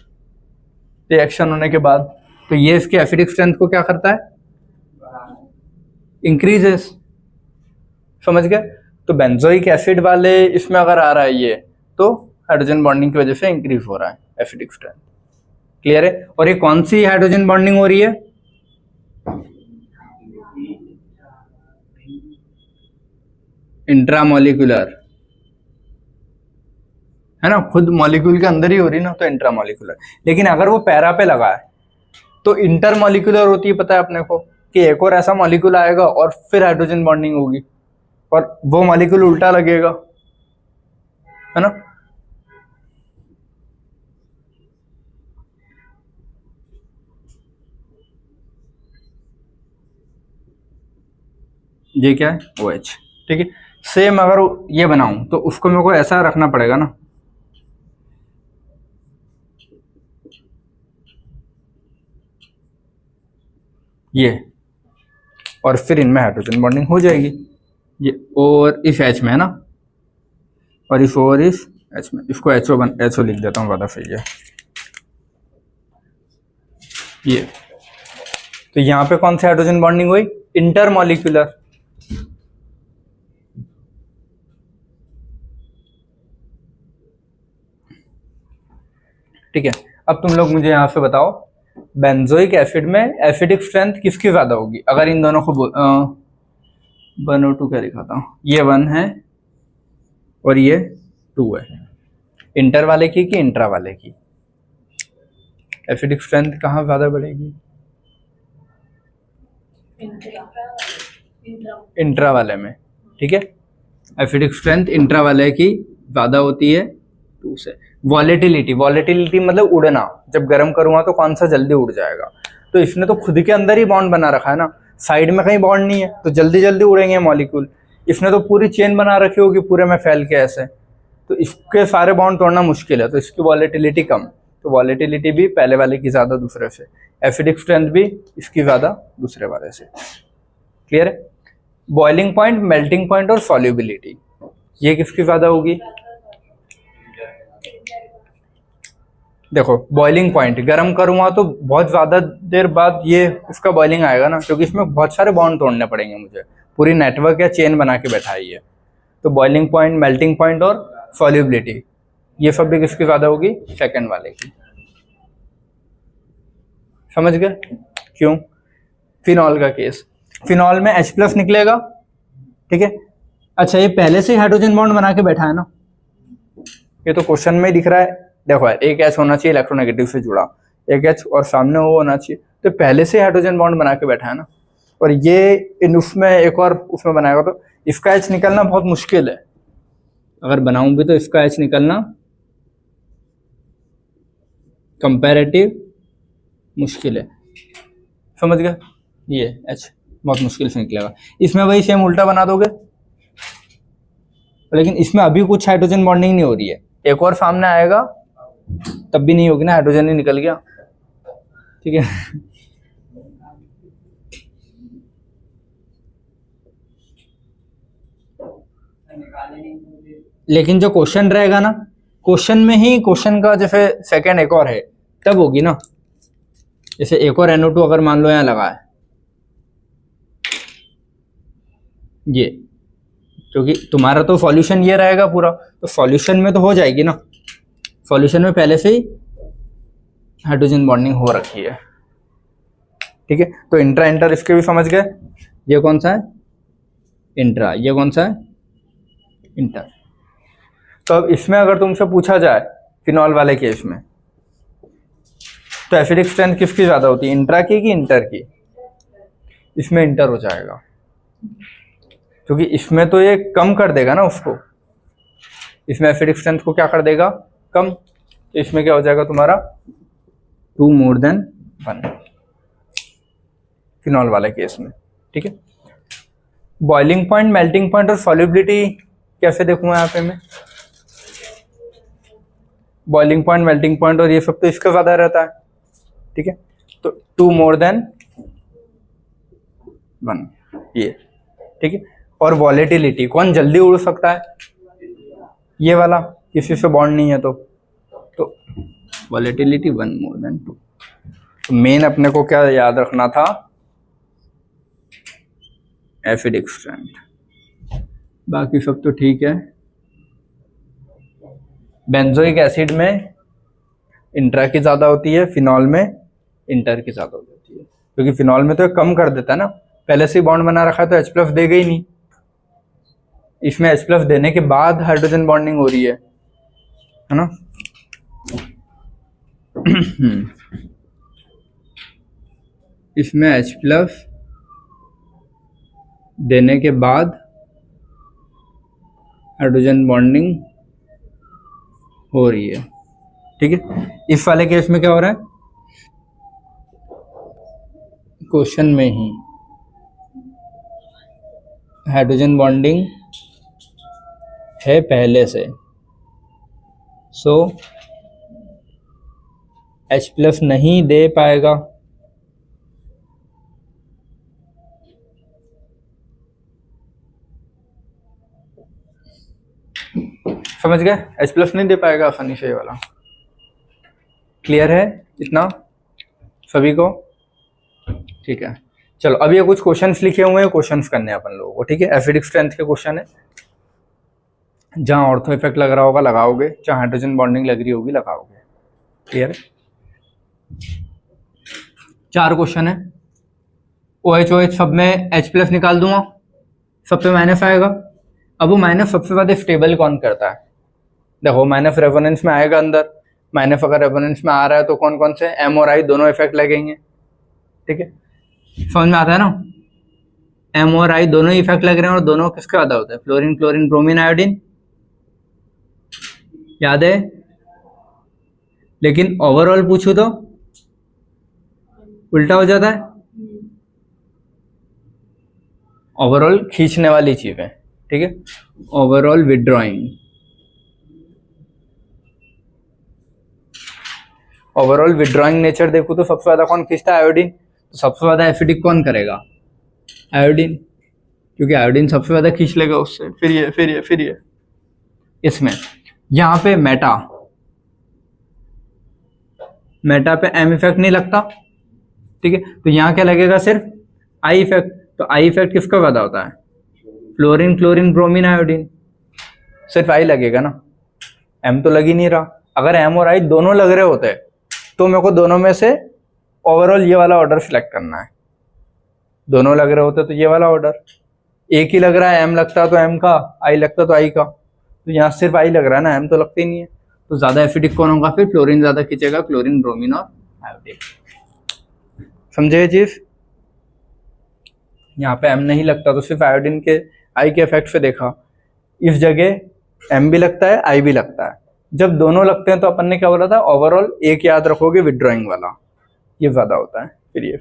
रिएक्शन होने के बाद, तो ये इसके एसिडिक स्ट्रेंथ को क्या करता है, इंक्रीजेस। समझ गए? तो बेंजोइक एसिड वाले इसमें अगर आ रहा है ये, तो हाइड्रोजन बॉन्डिंग की वजह से इंक्रीज हो रहा है एसिडिक स्ट्रेंथ। क्लियर है? और ये कौन सी हाइड्रोजन बॉन्डिंग हो रही है, इंट्रामोलिकुलर, है ना, खुद मॉलिक्यूल के अंदर ही हो रही ना, तो इंट्रामोलिकुलर। लेकिन अगर वो पैरा पे लगा है तो इंटरमॉलिक्यूलर होती है, पता है अपने को कि एक और ऐसा मॉलिक्यूल आएगा और फिर हाइड्रोजन बॉन्डिंग होगी और वो मॉलिक्यूल उल्टा लगेगा, है ना। ये क्या है, OH, ठीक है। सेम अगर ये बनाऊं तो उसको मेरे को ऐसा रखना पड़ेगा ना, ये, और फिर इनमें हाइड्रोजन बॉन्डिंग हो जाएगी। ये और इस H में है ना, और इस और इस H में, इसको HO लिख देता हूँ ज़्यादा सही है। ये तो यहाँ पे कौन सी हाइड्रोजन बॉन्डिंग हुई, इंटरमॉलिक्यूलर। ठीक है, अब तुम लोग मुझे यहाँ से बताओ बेंजोइक एसिड में एसिडिक स्ट्रेंथ किसकी ज्यादा होगी, अगर इन दोनों को 1 और 2 क्या लिखा था, ये 1 है और ये 2 है, इंटर वाले की कि इंट्रा वाले की, एसिडिक स्ट्रेंथ कहाँ ज्यादा बढ़ेगी, इंट्रा वाले में, ठीक है। एसिडिक स्ट्रेंथ इंट्रा वाले की ज्यादा होती है 2 से। वॉलेटिलिटी मतलब उड़ना, जब गर्म करूंगा तो कौन सा जल्दी उड़ जाएगा, तो इसने तो खुद के अंदर ही बॉन्ड बना रखा है ना, साइड में कहीं बॉन्ड नहीं है तो जल्दी जल्दी उड़ेंगे मॉलिक्यूल। इसने तो पूरी चेन बना रखी होगी पूरे में फैल के ऐसे, तो इसके सारे बॉन्ड तोड़ना मुश्किल है, तो इसकी वॉलेटिलिटी कम, तो वॉलेटिलिटी भी पहले वाले की ज्यादा दूसरे से, एसिडिक स्ट्रेंथ भी इसकी ज्यादा दूसरे वाले से। क्लियर है। बॉइलिंग पॉइंट, मेल्टिंग पॉइंट और सॉल्युबिलिटी, ये किसकी ज्यादा होगी, देखो बॉइलिंग पॉइंट, गर्म करूंगा तो बहुत ज्यादा देर बाद ये उसका बॉइलिंग आएगा ना, क्योंकि इसमें बहुत सारे बॉन्ड तोड़ने पड़ेंगे मुझे, पूरी नेटवर्क या चेन बना के बैठाई है। तो बॉइलिंग पॉइंट, मेल्टिंग पॉइंट और सॉल्युबिलिटी, ये सब भी किसकी ज्यादा होगी, सेकंड वाले की। समझ गए क्यों। फिनॉल का केस, फिनॉल में H+ निकलेगा, ठीक है। अच्छा, ये पहले से हाइड्रोजन बॉन्ड बना के बैठा है ना, ये तो क्वेश्चन में ही दिख रहा है, देखो यार, एक H होना चाहिए इलेक्ट्रोनेगेटिव से जुड़ा, एक H और सामने वो होना चाहिए, तो पहले से हाइड्रोजन बॉन्ड बना के बैठा है ना, और ये इन उसमें एक और उसमें बनाएगा, तो इसका H निकलना बहुत मुश्किल है, अगर बनाऊं भी तो इसका H निकलना कंपैरेटिव मुश्किल है। समझ गए, ये H बहुत मुश्किल से निकलेगा। इसमें वही सेम उल्टा बना दोगे, लेकिन इसमें अभी कुछ हाइड्रोजन बॉन्डिंग नहीं हो रही है, एक और सामने आएगा तब भी नहीं होगी ना, हाइड्रोजन ही निकल गया, ठीक है। लेकिन जो क्वेश्चन रहेगा ना, क्वेश्चन में ही, क्वेश्चन का जैसे सेकंड एक और है तब होगी ना, जैसे एक और NO2 अगर मान लो यहाँ लगा है, ये क्योंकि तुम्हारा तो सॉल्यूशन ये रहेगा पूरा, तो सॉल्यूशन में तो हो जाएगी ना, सॉल्यूशन में पहले से ही हाइड्रोजन बॉन्डिंग हो रखी है, ठीक है। तो इंट्रा इंटर इसके भी समझ गए, ये कौन सा है इंट्रा, ये कौन सा है इंटर। तो अब इसमें अगर तुमसे पूछा जाए फिनॉल वाले केस में, तो एसिडिक स्ट्रेंथ किसकी ज्यादा होती है, इंट्रा की कि इंटर की, इसमें इंटर हो जाएगा, क्योंकि इसमें तो ये कम कर देगा ना उसको, इसमें एसिडिक स्ट्रेंथ को क्या कर देगा, कम, तो इसमें क्या हो जाएगा तुम्हारा 2 more than 1 फिनॉल वाले केस में, ठीक है। बॉइलिंग पॉइंट, मेल्टिंग पॉइंट और सॉल्युबिलिटी कैसे देखूंगा यहाँ पे मैं, बॉइलिंग पॉइंट, मेल्टिंग पॉइंट और ये सब तो इसका ज्यादा रहता है, ठीक है। तो 2 more than 1 ये, ठीक है। और वॉलेटिलिटी, कौन जल्दी उड़ सकता है, ये वाला, किसी से बॉन्ड नहीं है तो वॉलेटिलिटी 1 more than 2। तो मेन अपने को क्या याद रखना था, एसिडिक स्ट्रेंथ, बाकी सब तो ठीक है। बेंजोइक एसिड में इंट्रा की ज्यादा होती है, फिनॉल में इंटर की ज्यादा होती है, क्योंकि फिनॉल में तो कम कर देता है ना, पहले से ही बॉन्ड बना रखा है तो H+ देगा ही नहीं, इसमें H+ देने के बाद हाइड्रोजन बॉन्डिंग हो रही है ना। इसमें H प्लस देने के बाद हाइड्रोजन बॉन्डिंग हो रही है, ठीक है। इस वाले केस में क्या हो रहा है, क्वेश्चन में ही हाइड्रोजन बॉन्डिंग है पहले से, सो H प्लस नहीं दे पाएगा। समझ गए, H प्लस नहीं दे पाएगा आसानी से, ये वाला क्लियर है इतना सभी को, ठीक है। चलो अब ये कुछ क्वेश्चंस लिखे हुए हैं, क्वेश्चंस करने हैं अपन लोगों को, ठीक है। एसिडिक स्ट्रेंथ के क्वेश्चन है, जहां ऑर्थो इफेक्ट लग रहा होगा लगाओगे, जहां हाइड्रोजन बॉन्डिंग लग रही होगी लगाओगे, क्लियर है। 4 क्वेश्चन है, OH OH सब में H प्लस निकाल दूंगा, सब पे माइनस आएगा। अब वो माइनस सबसे ज्यादा स्टेबल कौन करता है, देखो माइनस रेजोनेंस में आएगा अंदर, माइनस अगर रेजोनेंस में आ रहा है तो कौन कौन से, M और I दोनों इफेक्ट लगेंगे, ठीक है। समझ में आता है ना, M और I दोनों इफेक्ट लग रहे हैं, और दोनों किसके ज्यादा होते हैं, फ्लोरीन क्लोरीन ब्रोमीन आयोडीन, याद है। लेकिन ओवरऑल पूछूं तो उल्टा हो जाता है, ओवरऑल खींचने वाली चीज है, ठीक है। Overall withdrawing, overall withdrawing nature देखो तो सबसे ज्यादा कौन खींचता है, आयोडीन। तो सबसे ज्यादा एसिडिक कौन करेगा, आयोडीन, क्योंकि आयोडीन सबसे ज्यादा खींच लेगा उससे। फिर ये इसमें यहाँ पे मेटा पे M इफेक्ट नहीं लगता, ठीक है। तो यहाँ क्या लगेगा, सिर्फ I इफेक्ट। तो I इफेक्ट किसका ज्यादा होता है, फ्लोरीन क्लोरीन ब्रोमीन आयोडीन, सिर्फ I लगेगा ना, M तो लग ही नहीं रहा। अगर M और I दोनों लग रहे होते तो मेरे को दोनों में से ओवरऑल ये वाला ऑर्डर सिलेक्ट करना है। दोनों लग रहे होते तो ये वाला ऑर्डर, एक ही लग रहा है, M लगता तो M का, I लगता तो I का। तो यहाँ सिर्फ I लग रहा है ना, M तो लगता ही नहीं है। तो ज्यादा एसिडिक कौन होगा, फिर फ्लोरीन ज्यादा खींचेगा, क्लोरीन ब्रोमीन और आयोडीन। समझे ये चीज, यहाँ पे M नहीं लगता तो सिर्फ आयोडीन के I के इफेक्ट से देखा, इस जगह M भी लगता है I भी लगता है। जब दोनों लगते हैं तो अपन ने क्या बोला था, ओवरऑल एक याद रखोगे विड्रॉइंग वाला, ये ज्यादा होता है। फिर ये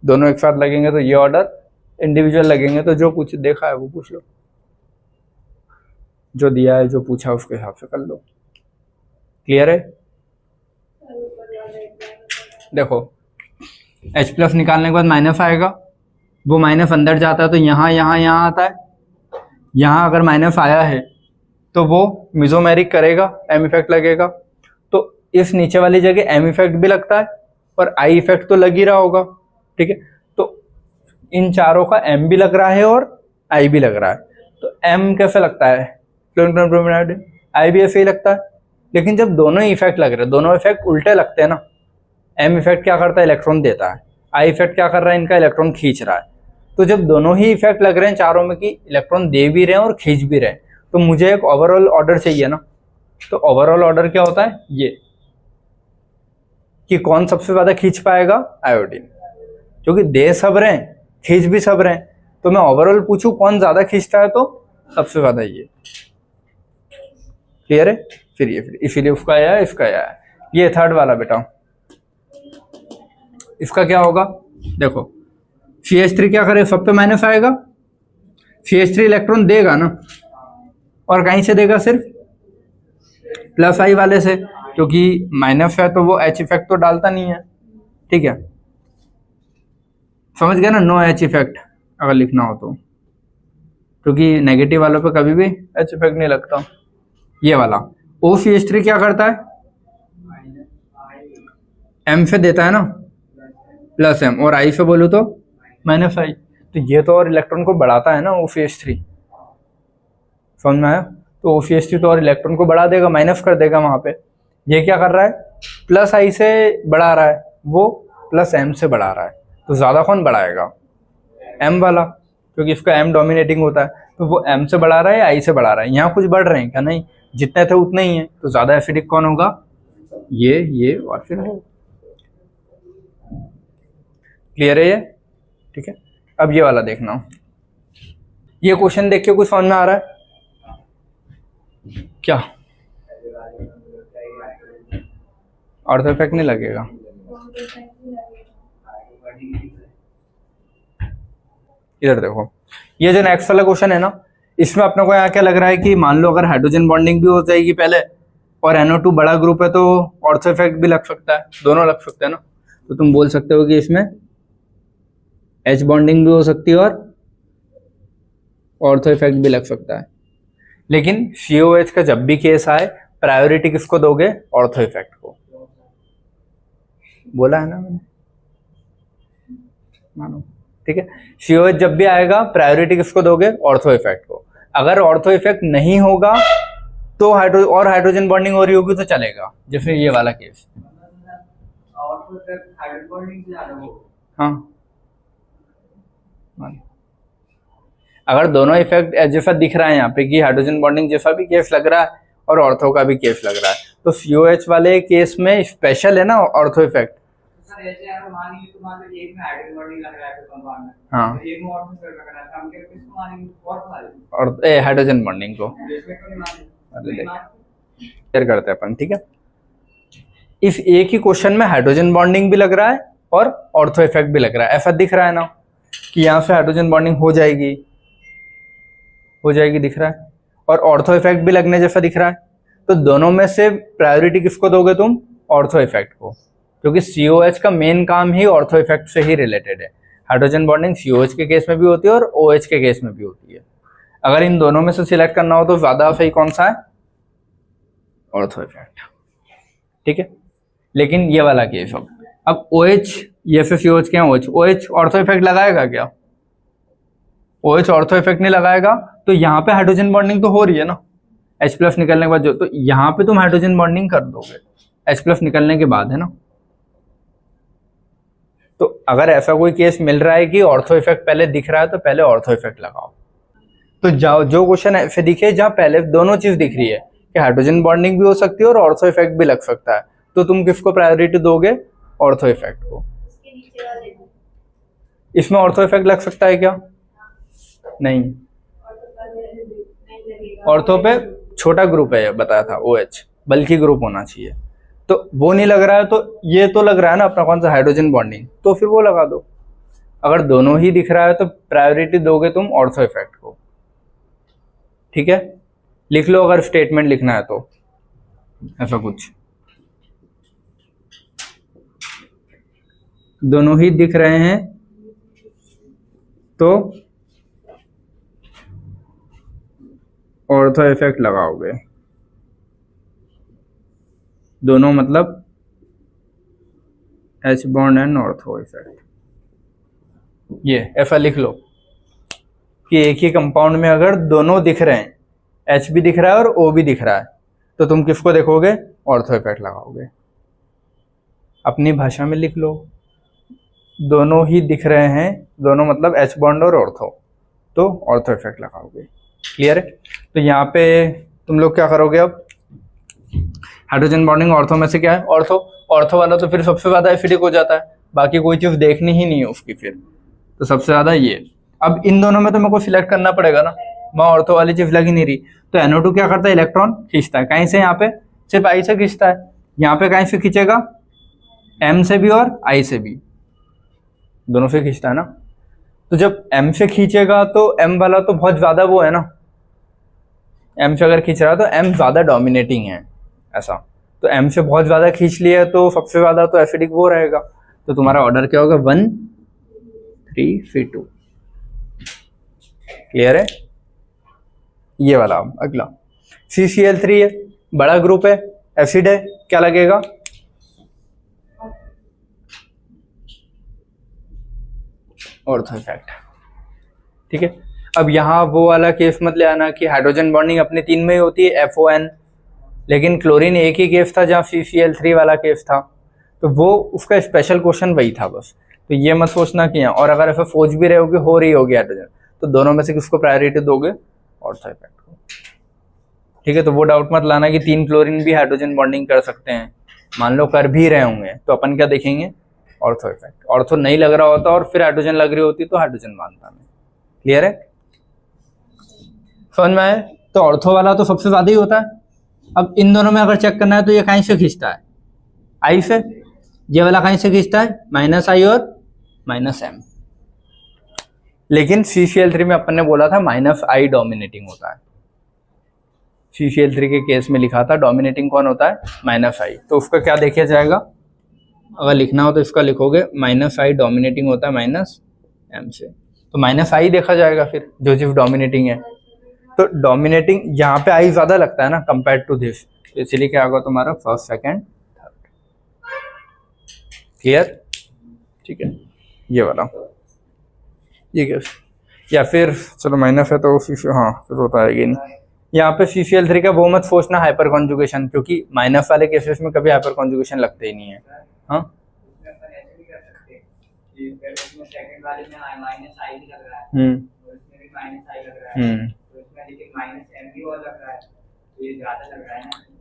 दोनों एक साथ लगेंगे तो ये ऑर्डर, इंडिविजुअल लगेंगे तो जो कुछ देखा है वो पूछ लो, जो दिया है जो पूछा उसके हिसाब से कर लो, क्लियर है। देखो H प्लस निकालने के बाद माइनस आएगा, वो माइनस अंदर जाता है तो यहाँ आता है। यहाँ अगर माइनस आया है तो वो मिजोमेरिक करेगा, M इफेक्ट लगेगा। तो इस नीचे वाली जगह M इफेक्ट भी लगता है और I इफेक्ट तो लग ही रहा होगा, ठीक है। तो इन चारों का M भी लग रहा है और I भी लग रहा है। तो M कैसे लगता है, I भी ऐसे ही लगता है। लेकिन जब दोनों ही इफेक्ट लग रहे हैं, दोनों इफेक्ट उल्टे लगते हैं ना, M इफेक्ट क्या करता है, इलेक्ट्रॉन देता है, I इफेक्ट क्या कर रहा है, इनका इलेक्ट्रॉन खींच रहा है। तो जब दोनों ही इफेक्ट लग रहे हैं चारों में कि इलेक्ट्रॉन दे भी रहे हैं और खींच भी रहे हैं, तो मुझे एक ओवरऑल ऑर्डर चाहिए ना। तो ओवरऑल ऑर्डर क्या होता है, ये कि कौन सबसे ज्यादा खींच पाएगा, आयोडीन, क्योंकि दे सब रहे हैं खींच भी सब रहे हैं। तो मैं ओवरऑल पूछूं कौन ज्यादा खींचता है, तो सबसे ज्यादा ये, क्लियर है। फिर इसीलिए उसका आया, इसका आया। ये थर्ड वाला बेटा, इसका क्या होगा, देखो CH3 क्या करे, सब पे माइनस आएगा। CH3 इलेक्ट्रॉन देगा ना, और कहीं से देगा, सिर्फ प्लस I वाले से, क्योंकि माइनस है तो वो H इफेक्ट तो डालता नहीं है, ठीक है। समझ गया ना, नो H इफेक्ट अगर लिखना हो तो, क्योंकि नेगेटिव वालों पे कभी भी H इफेक्ट नहीं लगता। ये वाला OCH3 क्या करता है, M से देता है ना, प्लस M, और I से बोलूँ तो माइनस I। तो ये तो और इलेक्ट्रॉन को बढ़ाता है ना OCH3, समझ में आया। तो OCH3 तो और इलेक्ट्रॉन को बढ़ा देगा, माइनस कर देगा वहां पे। ये क्या कर रहा है, प्लस I से बढ़ा रहा है, वो प्लस M से बढ़ा रहा है। तो ज्यादा कौन बढ़ाएगा, M वाला, क्योंकि इसका M डोमिनेटिंग होता है। तो वो M से बढ़ा रहा है या I से बढ़ा रहा है, यहाँ कुछ बढ़ रहे हैं क्या, नहीं, जितने थे उतने ही है। तो ज्यादा एसिडिक कौन होगा, ये और फिर वो। क्लियर है ये? ठीक है, अब ये वाला देखना, ये क्वेश्चन देख के कुछ समझ में आ रहा है क्या? ऑर्थो इफेक्ट नहीं लगेगा, इधर देखो, ये जो नेक्स्ट वाला क्वेश्चन है ना, इसमें अपने को यहाँ क्या लग रहा है कि मान लो अगर हाइड्रोजन बॉन्डिंग भी हो जाएगी पहले और NO2 बड़ा ग्रुप है तो ऑर्थो इफेक्ट भी लग सकता है, दोनों लग सकते हैं ना। तो तुम बोल सकते हो कि इसमें H बॉन्डिंग भी हो सकती है और ऑर्थो इफेक्ट भी लग सकता है। लेकिन COH का जब भी केस आए प्रायोरिटी किसको दोगे? ऑर्थो इफेक्ट को। बोला है ना मैंने, मानो, ठीक है। COH जब भी आएगा प्रायोरिटी किसको दोगे? ऑर्थो इफेक्ट को। अगर ऑर्थो इफेक्ट नहीं होगा तो हाइड्रोजन बॉन्डिंग हो रही होगी तो चलेगा, जैसे ये वाला केस। हाँ, अगर दोनों इफेक्ट जैसा दिख रहा है यहाँ पे कि हाइड्रोजन बॉन्डिंग जैसा भी केस लग रहा है और ऑर्थो का भी केस लग रहा है, तो COH वाले केस में स्पेशल है ना ऑर्थो इफेक्ट। हाँ, और हाइड्रोजन बॉन्डिंग को क्लियर करते हैं अपन, ठीक है। इस एक ही क्वेश्चन में हाइड्रोजन बॉन्डिंग भी लग रहा है और ऑर्थो इफेक्ट भी लग रहा है, ऐसा दिख रहा है ना कि यहाँ से हाइड्रोजन बॉन्डिंग हो जाएगी दिख रहा है, और ऑर्थो इफेक्ट भी लगने जैसा दिख रहा है। तो दोनों में से प्रायोरिटी किसको दोगे तुम? ऑर्थो इफेक्ट को, क्योंकि COH का मेन काम ही ऑर्थो इफेक्ट से ही रिलेटेड है। हाइड्रोजन बॉन्डिंग COH के केस में भी होती है और OH के केस में भी होती है। अगर इन दोनों में से सिलेक्ट करना हो तो ज्यादा सही कौन सा है? ऑर्थो इफेक्ट, ठीक है। लेकिन ये वाला केस अब OH, ये फिर COH क्या? OH ऑर्थो इफेक्ट लगाएगा क्या? OH ऑर्थो इफेक्ट नहीं लगाएगा तो यहाँ पे हाइड्रोजन बॉन्डिंग तो हो रही है ना H+ निकलने के बाद, जो तो यहाँ पे तुम हाइड्रोजन बॉन्डिंग कर दोगे H+ निकलने के बाद, है ना। तो अगर ऐसा कोई केस मिल रहा है कि ऑर्थो इफेक्ट पहले दिख रहा है तो पहले ऑर्थो इफेक्ट लगाओ। तो जाओ जो क्वेश्चन ऐसे दिखे जहाँ पहले दोनों चीज दिख रही है कि हाइड्रोजन बॉन्डिंग भी हो सकती है और ऑर्थो इफेक्ट भी लग सकता है, तो तुम किसको प्रायोरिटी दोगे? ऑर्थो इफेक्ट को। इसमें ऑर्थो इफेक्ट लग सकता है क्या? नहीं, ऑर्थो पे छोटा ग्रुप है, बताया था OH, बल्कि ग्रुप होना चाहिए, तो वो नहीं लग रहा है। तो ये तो लग रहा है ना अपना कौन सा? हाइड्रोजन बॉन्डिंग, तो फिर वो लगा दो। अगर दोनों ही दिख रहा है तो प्रायोरिटी दोगे तुम ऑर्थो इफेक्ट को, ठीक है। लिख लो अगर स्टेटमेंट लिखना है तो ऐसा कुछ, दोनों ही दिख रहे हैं तो ऑर्थो इफेक्ट लगाओगे। दोनों मतलब H bond and ortho effect. ये ऐसा लिख लो कि एक ही कंपाउंड में अगर दोनों दिख रहे हैं, H भी दिख रहा है और O भी दिख रहा है, तो तुम किसको देखोगे? ऑर्थो इफेक्ट लगाओगे। अपनी भाषा में लिख लो, दोनों ही दिख रहे हैं, दोनों मतलब H बॉन्ड और ऑर्थो, तो ऑर्थो इफेक्ट लगाओगे। क्लियर है? तो यहाँ पे तुम लोग क्या करोगे? अब हाइड्रोजन बॉन्डिंग ऑर्थो में से क्या है? ऑर्थो वाला तो फिर सबसे ज्यादा एसिडिक हो जाता है, बाकी कोई चीज देखनी ही नहीं है उसकी फिर, तो सबसे ज्यादा ये। अब इन दोनों में तो मेरे को सिलेक्ट करना पड़ेगा ना, मैं ऑर्थो वाली चीज लग ही नहीं रही, तो NO2 क्या करता है? इलेक्ट्रॉन खींचता है, कहीं से? यहाँ पे सिर्फ I से खींचता है, यहाँ पे कहीं से खींचेगा? M से भी और I से भी, दोनों से खींचता है ना। तो जब M से खींचेगा तो M वाला तो बहुत ज्यादा वो है ना, M से अगर खींच रहा है तो M ज्यादा डोमिनेटिंग है ऐसा, तो M से बहुत ज्यादा खींच लिया तो सबसे ज्यादा तो एसिडिक वो रहेगा, तो तुम्हारा ऑर्डर क्या होगा? 1 3 फिर 2। क्लियर है? ये वाला। अगला CCl3 है, बड़ा ग्रुप है, एसिड है, क्या लगेगा? ऑर्थो इफेक्ट, ठीक है। अब यहाँ वो वाला केस मत ले आना कि हाइड्रोजन बॉन्डिंग अपने 3 में ही होती है FON, लेकिन क्लोरीन एक ही केस था जहाँ CCl3 वाला केस था, तो वो उसका स्पेशल क्वेश्चन वही था बस। तो ये मत सोचना कि और अगर ऐसा सोच भी रहे होगी हो रही होगी हाइड्रोजन, तो दोनों में से किसको प्रायोरिटी दोगे? ऑर्थो इफेक्ट को, ठीक है। तो वो डाउट मत लाना कि 3 क्लोरीन भी हाइड्रोजन बॉन्डिंग कर सकते हैं, मान लो कर भी रहे होंगे तो अपन क्या देखेंगे? Ortho effect. ऑर्थो नहीं लग रहा होता और फिर हाइड्रोजन लग रही होती तो हाइड्रोजन मानता मैं। क्लियर है? समझ में आया? तो ऑर्थो वाला तो सबसे ज्यादा ही होता है। अब इन दोनों में अगर चेक करना है तो ये कहीं से खींचता है? आई से। ये वाला कहीं से खींचता है? -I और -M। लेकिन CCl3 में अपन ने बोला था -I डोमिनेटिंग होता है। CCl3 के केस में लिखा था डोमिनेटिंग कौन होता है? -I। तो उसका क्या देखा जाएगा? अगर लिखना हो तो इसका लिखोगे -I डोमिनेटिंग होता है -M से, तो -I देखा जाएगा फिर, जो सिर्फ डोमिनेटिंग है। तो डोमिनेटिंग यहाँ पे I ज्यादा लगता है ना कंपेयर टू दिस, इसलिए क्या होगा तुम्हारा फर्स्ट, सेकंड, थर्ड। क्लियर? ठीक है, ये वाला ये क्या, या फिर चलो माइनस है तो हाँ फिर होता है नहीं। यहाँ पे CCl3 का वो मत सोचना हाइपर कॉन्जुगेशन, क्योंकि माइनस वाले केसेस में कभी हाइपर कॉन्जुगेशन लगते ही नहीं है। हाँ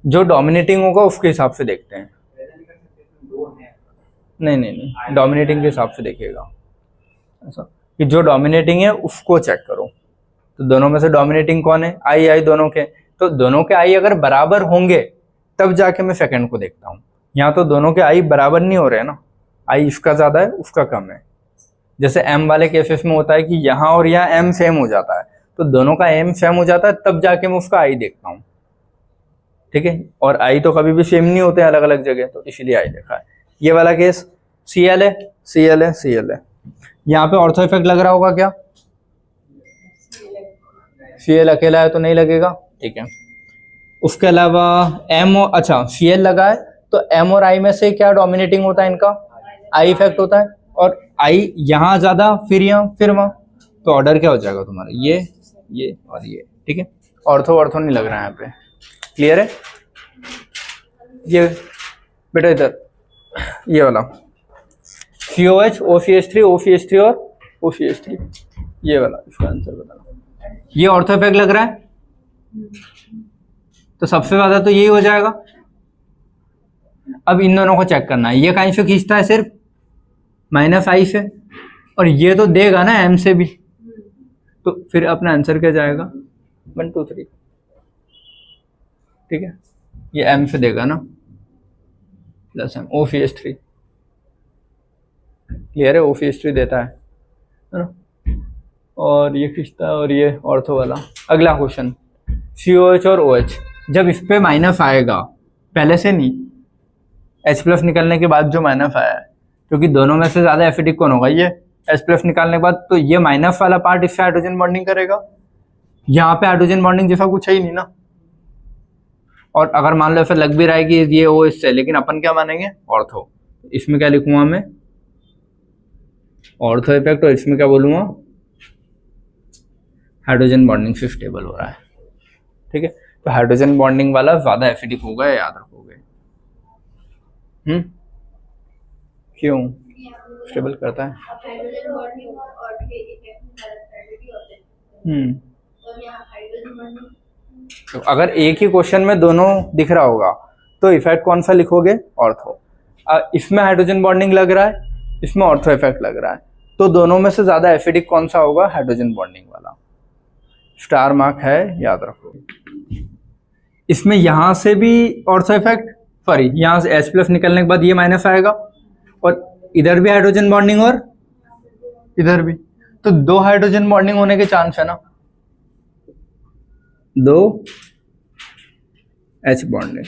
जो डोमिनेटिंग होगा उसके हिसाब से देखते हैं। नहीं, डोमिनेटिंग के हिसाब से देखिएगा ऐसा कि जो डोमिनेटिंग है उसको चेक करो। तो दोनों में से डोमिनेटिंग कौन है? आई दोनों के। तो दोनों के आई अगर बराबर होंगे तब जाके मैं सेकंड को देखता हूँ। यहाँ तो दोनों के आई बराबर नहीं हो रहे हैं ना, आई इसका ज्यादा है उसका कम है। जैसे एम वाले केसेस में होता है कि यहाँ और यहाँ एम सेम हो जाता है, तो दोनों का एम सेम हो जाता है तब जाके मैं उसका आई देखता हूँ। ठीक है, और आई तो कभी भी सेम नहीं होते अलग अलग जगह, तो इसीलिए आई देखा है। ये वाला केस Cl है। यहाँ पे ऑर्थो इफेक्ट लग रहा होगा क्या? Cl अकेला है तो नहीं लगेगा। ठीक है, उसके अलावा M और अच्छा Cl लगा है तो M और I में से क्या डोमिनेटिंग होता है? इनका I इफेक्ट होता है, और I यहाँ ज्यादा फिर यहाँ फिर वहाँ, तो ऑर्डर क्या हो जाएगा तुम्हारा? ये और ये। ठीक है, ऑर्थो नहीं लग रहा है यहाँ पे। क्लियर है? ये बेटा इधर ये वाला COH OCH3 और OCH3, ये वाला इसका आंसर बताना। ये ऑर्थो इफेक्ट लग रहा है तो सबसे ज्यादा तो यही हो जाएगा। अब इन दोनों को चेक करना है, ये कहीं से खींचता है? सिर्फ -I से, और ये तो देगा ना M से भी, तो फिर अपना आंसर क्या जाएगा? 1 2 3। ठीक है, ये M से देगा ना, +M OCH3। क्लियर है? OCH3 देता है ना, और ये खींचता है, और ये ऑर्थो वाला। अगला क्वेश्चन COH और OH, जब इस पे माइनस आएगा, पहले से नहीं, H+ निकलने के बाद जो माइनस आया है, क्योंकि दोनों में से ज्यादा एसिडिक कौन होगा? ये। H+ निकालने के बाद तो ये माइनस वाला पार्ट इससे हाइड्रोजन बॉन्डिंग करेगा। यहाँ पे हाइड्रोजन बॉन्डिंग जैसा कुछ है ही नहीं ना, और अगर मान लो ऐसा लग भी रहा है कि ये O इससे, लेकिन अपन क्या मानेंगे? ऑर्थो। इसमें क्या लिखूंगा मैं? ऑर्थो इफेक्ट, और इसमें क्या बोलूंगा? हाइड्रोजन बॉन्डिंग से स्टेबल हो रहा है। ठीक है, तो हाइड्रोजन बॉन्डिंग वाला ज्यादा एसिडिक होगा, याद रखोगे। क्यों स्टेबल करता है? तो अगर एक ही क्वेश्चन में दोनों दिख रहा होगा तो इफेक्ट कौन सा लिखोगे? ऑर्थो। इसमें हाइड्रोजन बॉन्डिंग लग रहा है, इसमें ऑर्थो इफेक्ट लग रहा है, तो दोनों में से ज्यादा एसिडिक कौन सा होगा? हाइड्रोजन बॉन्डिंग वाला। स्टार मार्क है, याद रखो। इसमें यहां से भी ऑर्थो इफेक्ट, सॉरी यहां से H+ निकलने के बाद ये माइनस आएगा, और इधर भी हाइड्रोजन बॉन्डिंग और इधर भी, तो 2 हाइड्रोजन बॉन्डिंग होने के चांस है ना, 2 H बॉन्डिंग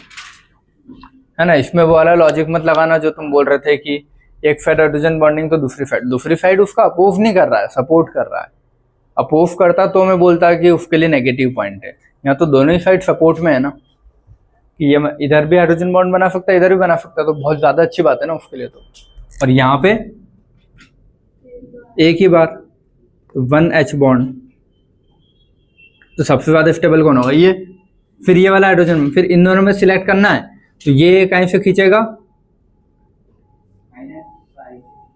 है ना। इसमें वो वाला लॉजिक मत लगाना जो तुम बोल रहे थे कि एक साइड हाइड्रोजन बॉन्डिंग तो दूसरी साइड उसका अपोज नहीं कर रहा है, सपोर्ट कर रहा है। अपोज करता तो मैं बोलता कि उसके लिए नेगेटिव पॉइंट है। यहाँ तो दोनों ही साइड सपोर्ट में है ना, कि ये इधर भी हाइड्रोजन बॉन्ड बना सकता है, इधर भी बना सकता है, तो बहुत ज्यादा अच्छी बात है ना उसके लिए तो। और यहाँ पे एक ही बार 1 H बॉन्ड, तो सबसे ज्यादा स्टेबल कौन होगा? ये। फिर ये वाला हाइड्रोजन, फिर इन दोनों में सिलेक्ट करना है, तो ये कहीं से खींचेगा?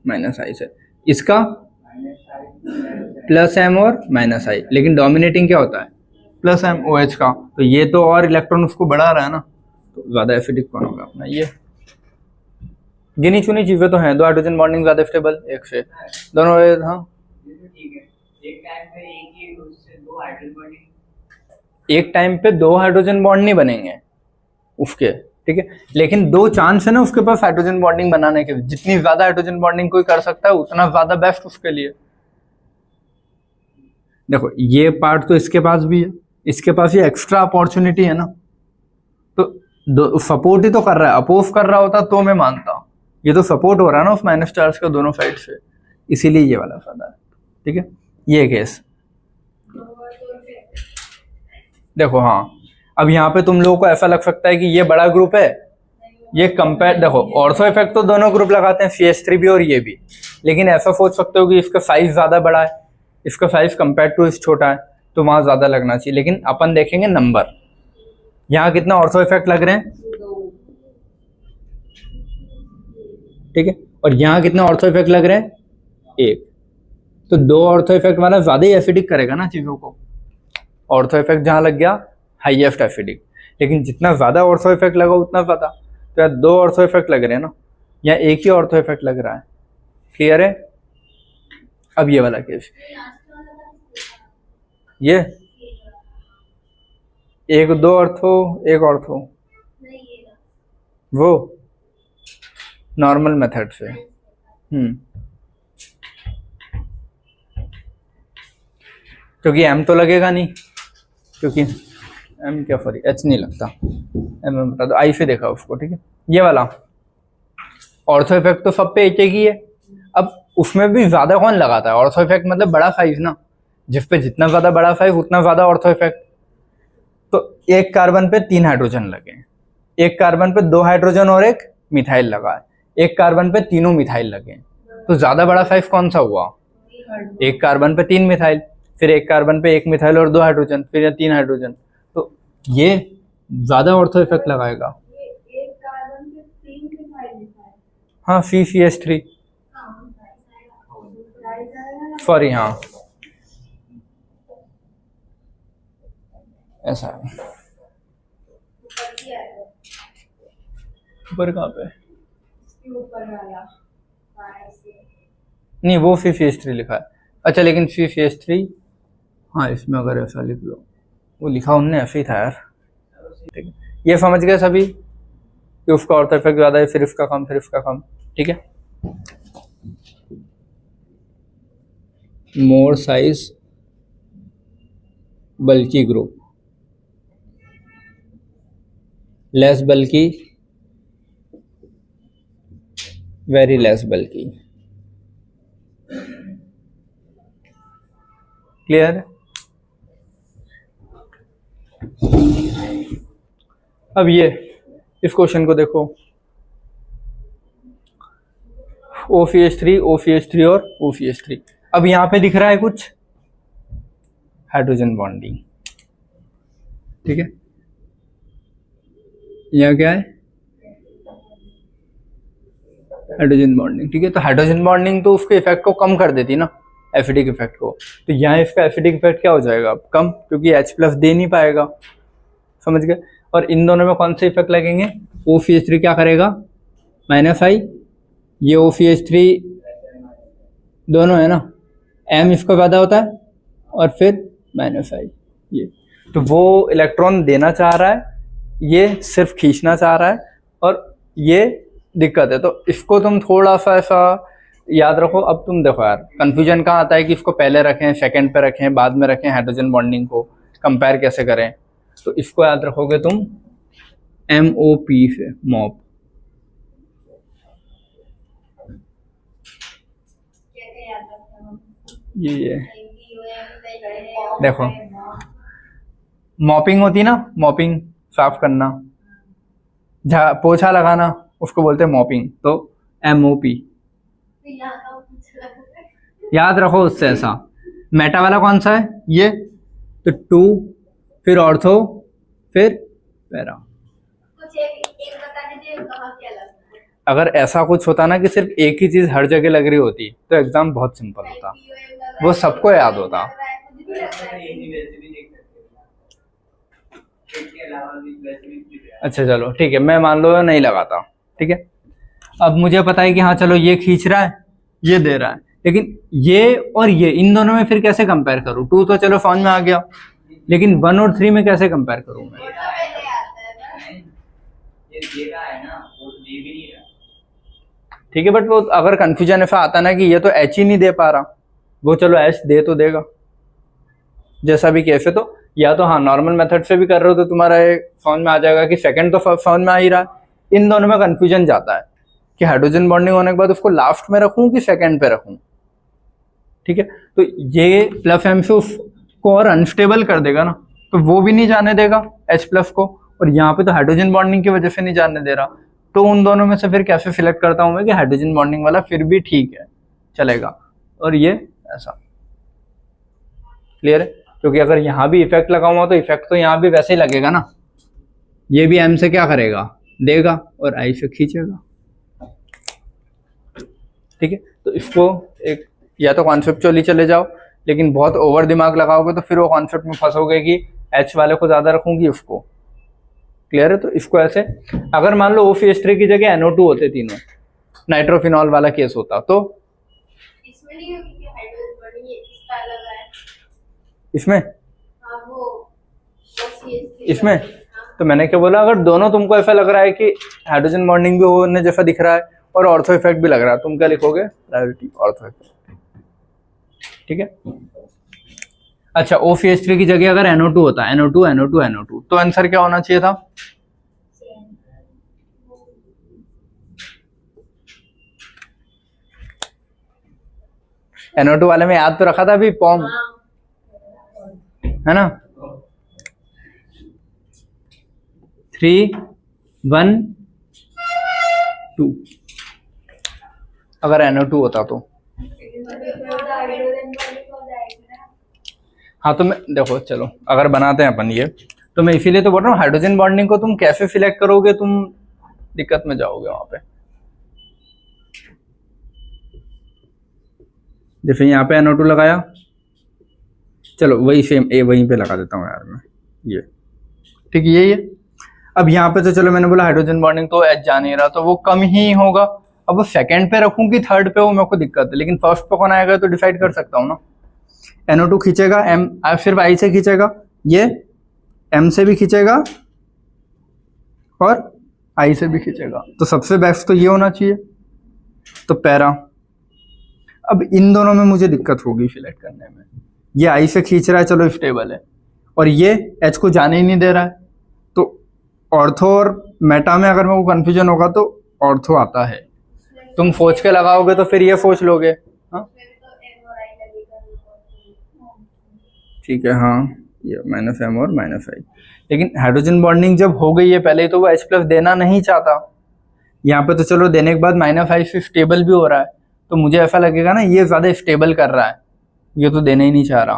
-I से। इसका +M और -I, लेकिन डोमिनेटिंग क्या होता है? +M OH का, तो ये तो और इलेक्ट्रॉन उसको बढ़ा रहा है ना, तो ज्यादा एसिडिक कौन होगा अपना? गिनी चुनी चीजें तो हैं, 2 हाइड्रोजन बॉन्डिंग ज्यादा स्टेबल एक से, दोनों। हाँ एक टाइम पे 2 हाइड्रोजन बॉन्ड नहीं बनेंगे उसके, ठीक है, लेकिन 2 चांस है ना उसके पास हाइड्रोजन बॉन्डिंग बनाने के। जितनी ज्यादा हाइड्रोजन बॉन्डिंग कोई कर सकता है उतना ज्यादा बेस्ट उसके लिए। देखो ये पार्ट तो इसके पास भी है, इसके पास ये एक्स्ट्रा अपॉर्चुनिटी है ना, तो सपोर्ट ही तो कर रहा है, अपोज कर रहा होता तो मैं मानता हूँ, ये तो सपोर्ट हो रहा है ना उस माइनस चार्ज का दोनों साइड से, इसीलिए ये वाला फायदा है, ठीक है। ये केस देखो, हाँ अब यहाँ पे तुम लोगों को ऐसा लग सकता है कि ये बड़ा ग्रुप है, ये कंपेयर, देखो ऑर्थो इफेक्ट तो दोनों ग्रुप लगाते हैं, CH3 भी और ये भी, लेकिन ऐसा सोच सकते हो कि इसका साइज ज्यादा बड़ा है, इसका साइज कंपेयर टू इस छोटा है, तो वहां ज्यादा लगना चाहिए। लेकिन अपन देखेंगे नंबर, यहाँ कितना ऑर्थो इफेक्ट लग रहे हैं, ठीक है, और यहाँ कितने ऑर्थो इफेक्ट लग रहे हैं, 1। तो 2 ऑर्थो इफेक्ट वाला ज्यादा ही एसिडिक करेगा ना चीजों को, ऑर्थो इफेक्ट जहां लग गया हाईएस्ट एसिडिक, लेकिन जितना ज्यादा ऑर्थो इफेक्ट लगा उतना ज्यादा, तो यार 2 ऑर्थो इफेक्ट लग रहे हैं ना, या एक ही ऑर्थो इफेक्ट लग रहा है, क्लियर है। अब ये वाला केस, ये 1 2 ऑर्थो 1 ऑर्थो, वो नॉर्मल मेथड से, क्योंकि M तो लगेगा नहीं, क्योंकि M क्या सॉरी H नहीं लगता, M बता दो, I से देखा उसको, ठीक है। ये वाला ऑर्थो इफेक्ट तो सब पे एक ही है, अब उसमें भी ज्यादा कौन लगाता है ऑर्थो इफेक्ट, मतलब बड़ा साइज ना, जिस पे जितना ज्यादा बड़ा साइज उतना ज्यादा ऑर्थो इफेक्ट। तो एक कार्बन पे 3 हाइड्रोजन लगे, एक कार्बन पे 2 हाइड्रोजन और एक मिथाइल लगा है, एक कार्बन पे तीनों मिथाइल लगे, तो ज्यादा बड़ा साइज कौन सा हुआ, एक कार्बन पे 3 मिथाइल, फिर एक कार्बन पे 1 मिथाइल और 2 हाइड्रोजन, फिर या 3 हाइड्रोजन, तो ये ज्यादा ऑर्थो इफेक्ट लगाएगा। एक कार्बन पे 3 मिथाइल, हाँ CCH3 सॉरी, हाँ ऐसा है। ऊपर कहाँ पे, नहीं वो CCH3 लिखा है, अच्छा, लेकिन CCH3 हाँ इसमें अगर ऐसा लिख लो, वो लिखा उनने ऐसे ही था यार, ठीक है। ये समझ गए सभी कि उसका ऑर्थो इफेक्ट ज्यादा है, फिर इसका कम, फिर इसका कम, ठीक है। मोर साइज बल्कि ग्रुप, लेस बल्कि वेरी लेस बल्कि, क्लियर है। अब ये इस क्वेश्चन को देखो, OCH3 OCH3 और OCH3, अब यहां पे दिख रहा है कुछ हाइड्रोजन बॉन्डिंग, ठीक है, यह क्या है हाइड्रोजन बॉन्डिंग, ठीक है। तो हाइड्रोजन बॉन्डिंग तो उसके इफेक्ट को कम कर देती ना, एसिडिक इफेक्ट को, तो यहाँ इसका एसिडिक इफेक्ट क्या हो जाएगा अब, कम, क्योंकि H+ दे नहीं पाएगा, समझ गए। और इन दोनों में कौन से इफेक्ट लगेंगे, OCH3 क्या करेगा -I, ये OCH3 दोनों है ना, M इसका ज्यादा होता है और फिर -I, ये तो वो इलेक्ट्रॉन देना चाह रहा है, ये सिर्फ खींचना चाह रहा है, और ये दिक्कत है। तो इसको तुम थोड़ा सा ऐसा याद रखो। अब तुम देखो यार, कंफ्यूजन कहाँ आता है कि इसको पहले रखें, सेकंड पे रखें, बाद में रखें, हाइड्रोजन बॉन्डिंग को कंपेयर कैसे करें। तो इसको याद रखोगे तुम MOP से, मॉप, ये देखो मॉपिंग होती ना, मॉपिंग साफ करना, पोछा लगाना, उसको बोलते हैं मॉपिंग, तो MOP याद रखो उससे। ऐसा मेटा वाला कौन सा है, ये तो 2, फिर ऑर्थो, फिर पैरा। अगर ऐसा कुछ होता ना कि सिर्फ एक ही चीज हर जगह लग रही होती तो एग्जाम बहुत सिंपल होता, वो सबको याद होता। अच्छा चलो ठीक है, मैं मान लो नहीं लगाता, ठीक है। अब मुझे पता है कि हाँ चलो ये खींच रहा है, ये दे रहा है, लेकिन ये और ये इन दोनों में फिर कैसे कंपेयर करूँ? 2 तो चलो समझ में आ गया, लेकिन 1 और 3 में कैसे कंपेयर करूँ मैं? ये दे रहा है ना, वो दे भी नहीं रहा। ठीक है, बट वो अगर कंफ्यूजन ऐसा आता ना कि ये तो एच ही नहीं दे पा रहा, वो चलो एच दे तो देगा, जैसा भी केस है। तो या तो हाँ नॉर्मल मेथड से भी कर रहे हो तो तुम्हारा समझ में आ जाएगा कि सेकंड तो समझ में आ ही रहा है। इन दोनों में कंफ्यूजन जाता है कि हाइड्रोजन बॉन्डिंग होने के बाद उसको लास्ट में रखूं कि सेकंड पे रखूं। ठीक है, तो ये प्लस एम से उसको और अनस्टेबल कर देगा ना, तो वो भी नहीं जाने देगा H प्लस को, और यहाँ पे तो हाइड्रोजन बॉन्डिंग की वजह से नहीं जाने दे रहा। तो उन दोनों में से फिर कैसे सिलेक्ट करता हूं मैं कि हाइड्रोजन बॉन्डिंग वाला फिर भी ठीक है, चलेगा, और ये ऐसा। क्लियर है? क्योंकि अगर यहाँ भी इफेक्ट लगाऊंगा तो इफेक्ट तो यहाँ भी वैसे ही लगेगा ना, ये भी M से क्या करेगा, देगा, और I से खींचेगा। ठीक है, तो इसको एक या तो कॉन्सेप्चुअली चले जाओ, लेकिन बहुत ओवर दिमाग लगाओगे तो फिर वो कॉन्सेप्ट में फंसोगे कि H वाले को ज्यादा रखूंगी उसको। क्लियर है? तो इसको ऐसे, अगर मान लो OCH3 की जगह NO2 होते तीनों, नाइट्रोफिनॉल वाला केस होता, तो इसमें नहीं होगी कि हाइड्रोजन बॉन्डिंग इसका अलग है। इसमें हाँ वो CH3 इसमें तो मैंने क्या बोला, अगर दोनों तुमको ऐसा लग रहा है कि हाइड्रोजन बॉन्डिंग भी होने जैसा दिख रहा है और ऑर्थो इफेक्ट भी लग रहा है, तुम क्या लिखोगे? Priority ortho effect. ठीक है, अच्छा OCH3 की जगह अगर NO2 होता, NO2 NO2 NO2, तो आंसर क्या होना चाहिए था? NO2 वाले में याद तो रखा था अभी, पॉम है ना, 3 1 2, अगर NO2 होता तो। हाँ तो मैं देखो, चलो अगर बनाते हैं अपन ये, तो मैं इसीलिए तो बोल रहा हूँ हाइड्रोजन बॉन्डिंग को तुम कैसे सिलेक्ट करोगे, तुम दिक्कत में जाओगे वहां पे। जैसे यहाँ पे NO2 लगाया, चलो वही सेम ए वहीं पे लगा देता हूँ यार मैं, ये ठीक है, यही है। अब यहाँ पे तो चलो मैंने बोला हाइड्रोजन बॉन्डिंग तो H जा नहीं रहा, तो वो कम ही होगा। अब वो सेकंड पे रखूं कि थर्ड पे, वो मेरे को दिक्कत है, लेकिन फर्स्ट पे कौन आएगा तो डिसाइड कर सकता हूँ ना। NO2 खींचेगा, M सिर्फ I से खींचेगा, ये M से भी खींचेगा और I से भी खींचेगा, तो सबसे बेस्ट तो ये होना चाहिए, तो पैरा। अब इन दोनों में मुझे दिक्कत होगी सिलेक्ट करने में, ये I से खींच रहा है, चलो स्टेबल है, और ये H को जाने ही नहीं दे रहा है, तो ऑर्थो और मेटा में अगर मेरे को कंफ्यूजन होगा तो ऑर्थो आता है। तुम सोच के लगाओगे तो फिर ये सोच लोगे, हाँ ठीक है, हाँ ये -M और -I, लेकिन हाइड्रोजन बॉन्डिंग जब हो गई है पहले ही, तो वो H प्लस देना नहीं चाहता। यहाँ पे तो चलो देने के बाद -I से स्टेबल भी हो रहा है, तो मुझे ऐसा लगेगा ना ये ज्यादा स्टेबल कर रहा है, ये तो देना ही नहीं चाह रहा।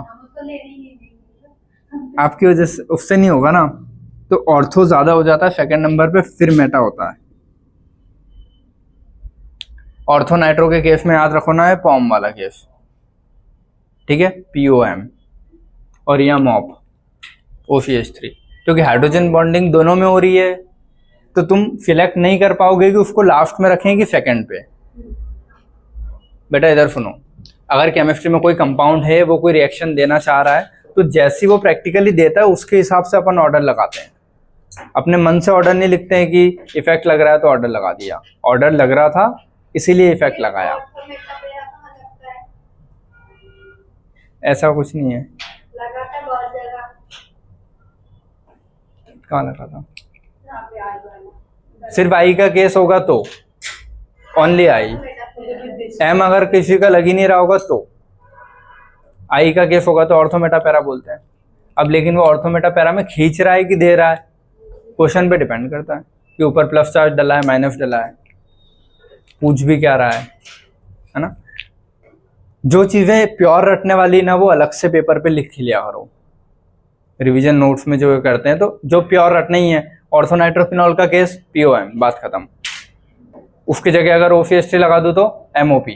आपकी वजह से उससे नहीं होगा ना, तो ऑर्थो ज्यादा हो जाता है सेकंड नंबर पे, फिर मेटा होता है। ऑर्थो नाइट्रो के केस में याद रखो ना है पॉम वाला केस, ठीक है, POM, और यहाँ मॉप OCH3, क्योंकि हाइड्रोजन बॉन्डिंग दोनों में हो रही है, तो तुम सिलेक्ट नहीं कर पाओगे कि उसको लास्ट में रखें कि सेकंड पे। बेटा इधर सुनो, अगर केमिस्ट्री में कोई कंपाउंड है, वो कोई रिएक्शन देना चाह रहा है, तो जैसी वो प्रैक्टिकली देता है उसके हिसाब से अपन ऑर्डर लगाते हैं। अपने मन से ऑर्डर नहीं लिखते हैं कि इफेक्ट लग रहा है तो ऑर्डर लगा दिया, ऑर्डर लग रहा था इसीलिए इफेक्ट लगाया, ऐसा कुछ नहीं है। कहाँ लगा था? सिर्फ I का केस होगा तो ओनली I, M अगर किसी का लग ही नहीं रहा होगा तो I का केस होगा तो ऑर्थोमेटा पैरा बोलते हैं। अब लेकिन वो ऑर्थोमेटा पैरा में खींच रहा है कि दे रहा है, क्वेश्चन पे डिपेंड करता है कि ऊपर प्लस चार्ज डला है माइनस डला है, पूछ भी क्या रहा है ना। जो चीजें प्योर रटने वाली ना वो अलग से पेपर पे लिख लिया करो, रिवीजन नोट्स में जो करते हैं, तो जो प्योर रटना ही है, ऑर्थोनाइट्रोफिनॉल का केस POM, बात खत्म। उसकी जगह अगर OCH3 लगा दो तो MOP,